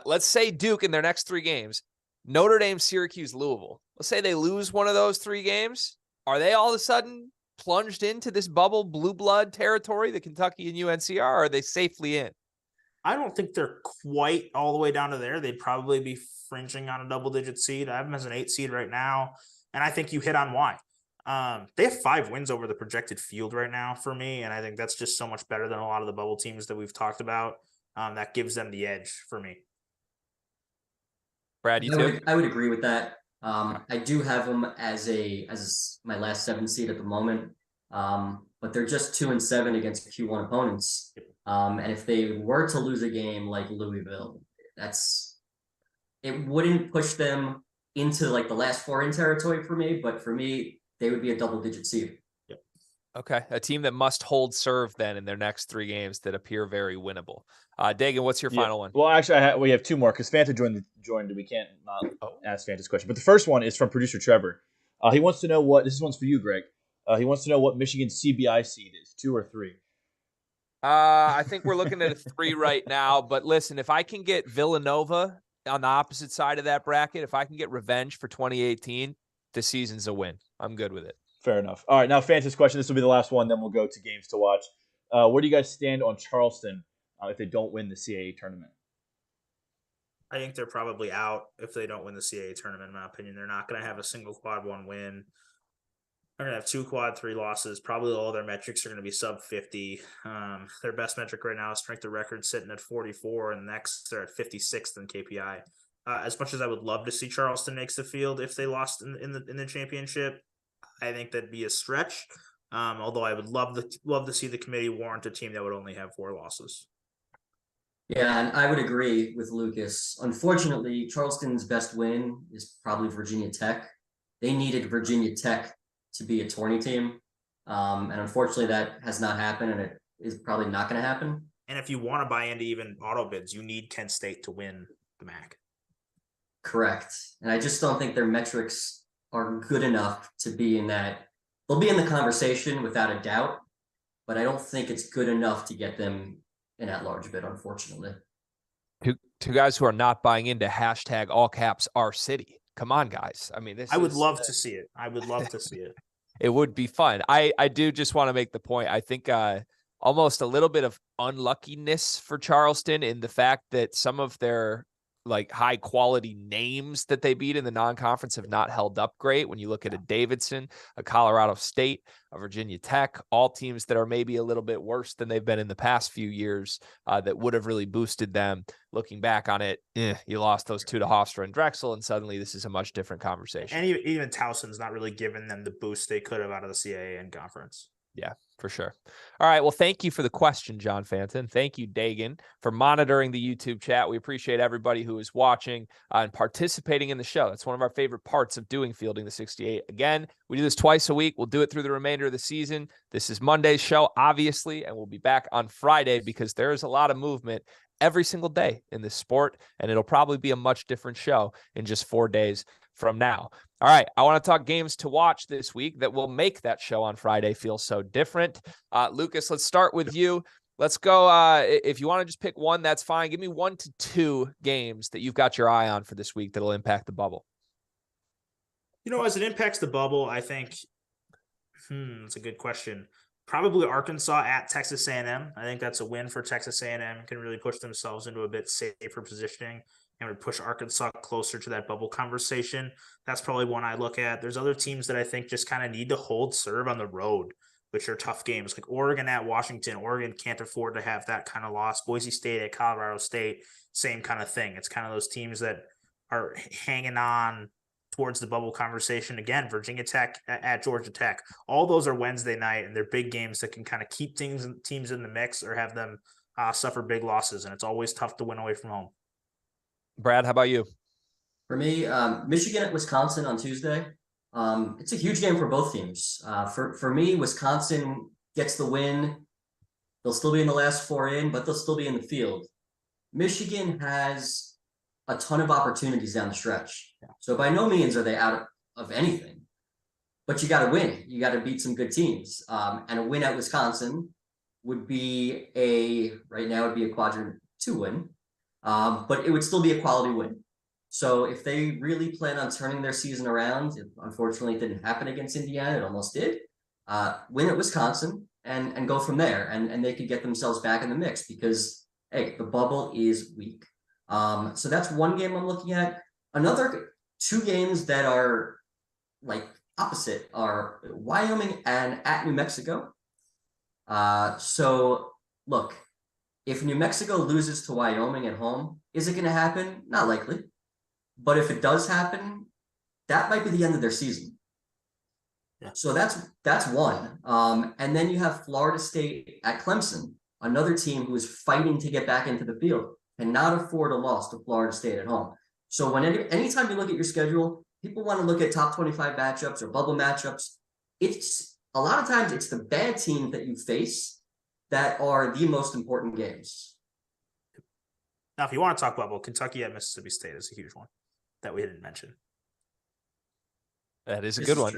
let's say Duke in their next 3 games, Notre Dame, Syracuse, Louisville. Let's say they lose one of those 3 games. Are they all of a sudden plunged into this bubble blue blood territory that Kentucky and UNC are? Or are they safely in? I don't think they're quite all the way down to there. They'd probably be fringing on a double-digit seed. I have them as an 8 seed right now, and I think you hit on why. They have 5 wins over the projected field right now for me, and I think that's just so much better than a lot of the bubble teams that we've talked about. That gives them the edge for me. Brad, you too? I would agree with that. I do have them as my last 7 seed at the moment, but they're just 2-7 against Q1 opponents. And if they were to lose a game like Louisville, it wouldn't push them into like the last 4 in territory for me, but for me, they would be a double-digit seed. Yep. Okay, a team that must hold serve then in their next 3 games that appear very winnable. Dagan, what's your final one? Well, actually, we have 2 more because Fanta joined. We can't not ask Fanta's question. But the first one is from producer Trevor. He wants to know this one's for you, Greg. He wants to know what Michigan's CBI seed is, 2 or 3. I think we're looking at a 3 right now. But listen, if I can get Villanova on the opposite side of that bracket, if I can get revenge for 2018, the season's a win. I'm good with it. Fair enough. All right, now Fanta's question. This will be the last one, then we'll go to games to watch. Where do you guys stand on Charleston if they don't win the CAA tournament? I think they're probably out if they don't win the CAA tournament, in my opinion. They're not going to have a single quad 1 win. They're going to have 2 quad 3 losses. Probably all their metrics are going to be sub 50. Their best metric right now is strength of record sitting at 44, and next they're at 56th in KPI. As much as I would love to see Charleston makes the field if they lost in the championship, I think that'd be a stretch. Although I would love to see the committee warrant a team that would only have 4 losses. Yeah, and I would agree with Lucas. Unfortunately, Charleston's best win is probably Virginia Tech. They needed Virginia Tech to be a tourney team. And unfortunately, that has not happened, and it is probably not going to happen. And if you want to buy into even auto bids, you need Kent State to win the MAC. Correct. And I just don't think their metrics are good enough to be in that. They'll be in the conversation without a doubt, but I don't think it's good enough to get them an at-large bid, unfortunately. Two guys who are not buying into hashtag all caps our city. Come on, guys. I mean, I would love to see it. I would love to see it. It would be fun. I do just want to make the point. I think almost a little bit of unluckiness for Charleston in the fact that some of their like high quality names that they beat in the non-conference have not held up great. When you look at a Davidson, a Colorado State, a Virginia Tech, all teams that are maybe a little bit worse than they've been in the past few years that would have really boosted them. Looking back on it, you lost those 2 to Hofstra and Drexel, and suddenly this is a much different conversation. And even Towson's not really giving them the boost they could have out of the CAA and conference. Yeah, for sure. All right. Well, thank you for the question, John Fanton. Thank you, Dagan, for monitoring the YouTube chat. We appreciate everybody who is watching and participating in the show. That's one of our favorite parts of doing Fielding the 68. Again, we do this twice a week. We'll do it through the remainder of the season. This is Monday's show, obviously, and we'll be back on Friday because there is a lot of movement every single day in this sport, and it'll probably be a much different show in just 4 days from now. All right, I want to talk games to watch this week that will make that show on Friday feel so different. Lucas, let's start with you. Let's go. If you want to just pick one, that's fine. Give me 1 to 2 games that you've got your eye on for this week that'll impact the bubble. You know, as it impacts the bubble, I think, it's a good question. Probably Arkansas at Texas A&M. I think that's a win for Texas A&M. Can really push themselves into a bit safer positioning and would push Arkansas closer to that bubble conversation. That's probably one I look at. There's other teams that I think just kind of need to hold serve on the road, which are tough games, like Oregon at Washington. Oregon can't afford to have that kind of loss. Boise State at Colorado State, same kind of thing. It's kind of those teams that are hanging on towards the bubble conversation. Again, Virginia Tech at Georgia Tech. All those are Wednesday night, and they're big games that can kind of keep teams in the mix or have them suffer big losses, and it's always tough to win away from home. Brad, how about you? For me, Michigan at Wisconsin on Tuesday. It's a huge game for both teams. For me, Wisconsin gets the win. They'll still be in the last 4 in, but they'll still be in the field. Michigan has a ton of opportunities down the stretch. So by no means are they out of anything. but you got to win. You got to beat some good teams. And a win at Wisconsin would be right now would be a quadrant 2 win, but it would still be a quality win. So if they really plan on turning their season around, unfortunately it didn't happen against Indiana, it almost did, win at Wisconsin and go from there. And they could get themselves back in the mix because, hey, the bubble is weak. So that's one game I'm looking at. Another 2 games that are like opposite are Wyoming and at New Mexico. So look, if New Mexico loses to Wyoming at home, is it going to happen? Not likely. But if it does happen, that might be the end of their season. Yeah. So that's one. And then you have Florida State at Clemson, another team who is fighting to get back into the field, cannot afford a loss to Florida State at home. So anytime you look at your schedule, people want to look at top 25 matchups or bubble matchups. It's a lot of times it's the bad teams that you face that are the most important games. Now, if you want to talk bubble, Kentucky at Mississippi State is a huge one that we didn't mention. That is a good one.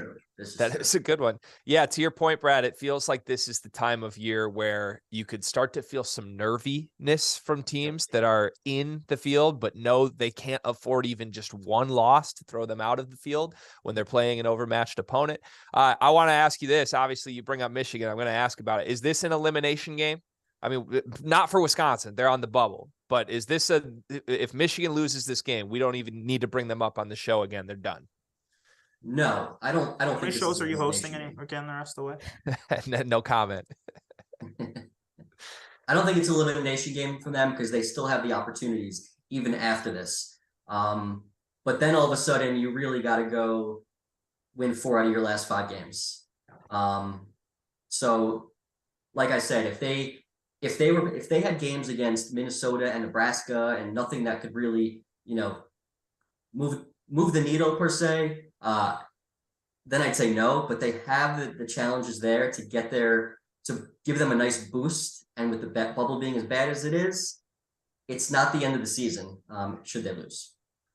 That is a good one. Yeah, to your point, Brad, it feels like this is the time of year where you could start to feel some nerviness from teams that are in the field, but know they can't afford even just one loss to throw them out of the field when they're playing an overmatched opponent. I want to ask you this. Obviously, you bring up Michigan. I'm going to ask about it. Is this an elimination game? I mean, not for Wisconsin. They're on the bubble. But is this if Michigan loses this game, we don't even need to bring them up on the show again. They're done. No, I don't How think many shows are you hosting game. again the rest of the way? No comment. I don't think it's an elimination game for them because they still have the opportunities even after this. But then all of a sudden you really got to go win 4 out of your last 5 games. So like I said, if they had games against Minnesota and Nebraska and nothing that could really, move the needle per se, then I'd say no, but they have the challenges there to get there, to give them a nice boost. And with the bubble being as bad as it is, it's not the end of the season, should they lose.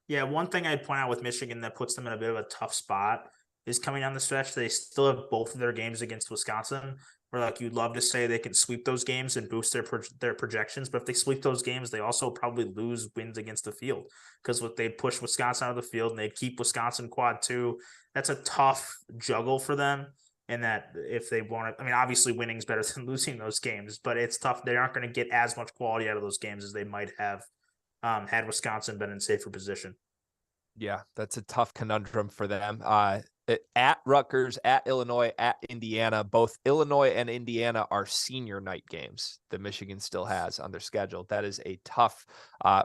Yeah, one thing I'd point out with Michigan that puts them in a bit of a tough spot is coming down the stretch. They still have both of their games against Wisconsin, where like you'd love to say they can sweep those games and boost their projections. But if they sweep those games, they also probably lose wins against the field because they'd push Wisconsin out of the field and they'd keep Wisconsin quad 2. That's a tough juggle for them. And that if they want to, I mean, obviously winning is better than losing those games, but it's tough. They aren't going to get as much quality out of those games as they might have had Wisconsin been in safer position. Yeah, that's a tough conundrum for them. At Rutgers, at Illinois, at Indiana, both Illinois and Indiana are senior night games that Michigan still has on their schedule. That is a tough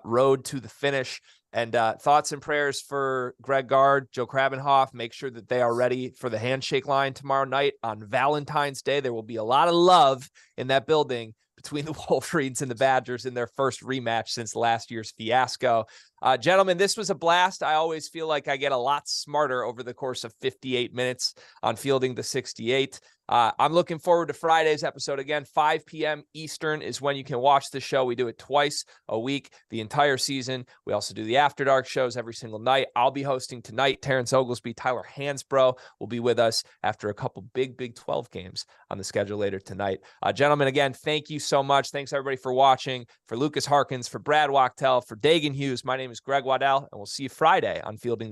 road to the finish. And thoughts and prayers for Greg Gard, Joe Krabenhoff. Make sure that they are ready for the handshake line tomorrow night on Valentine's Day. There will be a lot of love in that building between the Wolverines and the Badgers in their first rematch since last year's fiasco. Gentlemen, this was a blast. I always feel like I get a lot smarter over the course of 58 minutes on fielding the 68. I'm looking forward to Friday's episode. Again, 5 p.m. Eastern is when you can watch the show. We do it twice a week, the entire season. We also do the After Dark shows every single night. I'll be hosting tonight. Terrence Oglesby, Tyler Hansbrough will be with us after a couple big Big 12 games on the schedule later tonight. Gentlemen, again, thank you so much. Thanks, everybody, for watching. For Lukas Harkins, for Brad Wachtel, for Dagan Hughes, my name is Greg Waddell, and we'll see you Friday on Fielding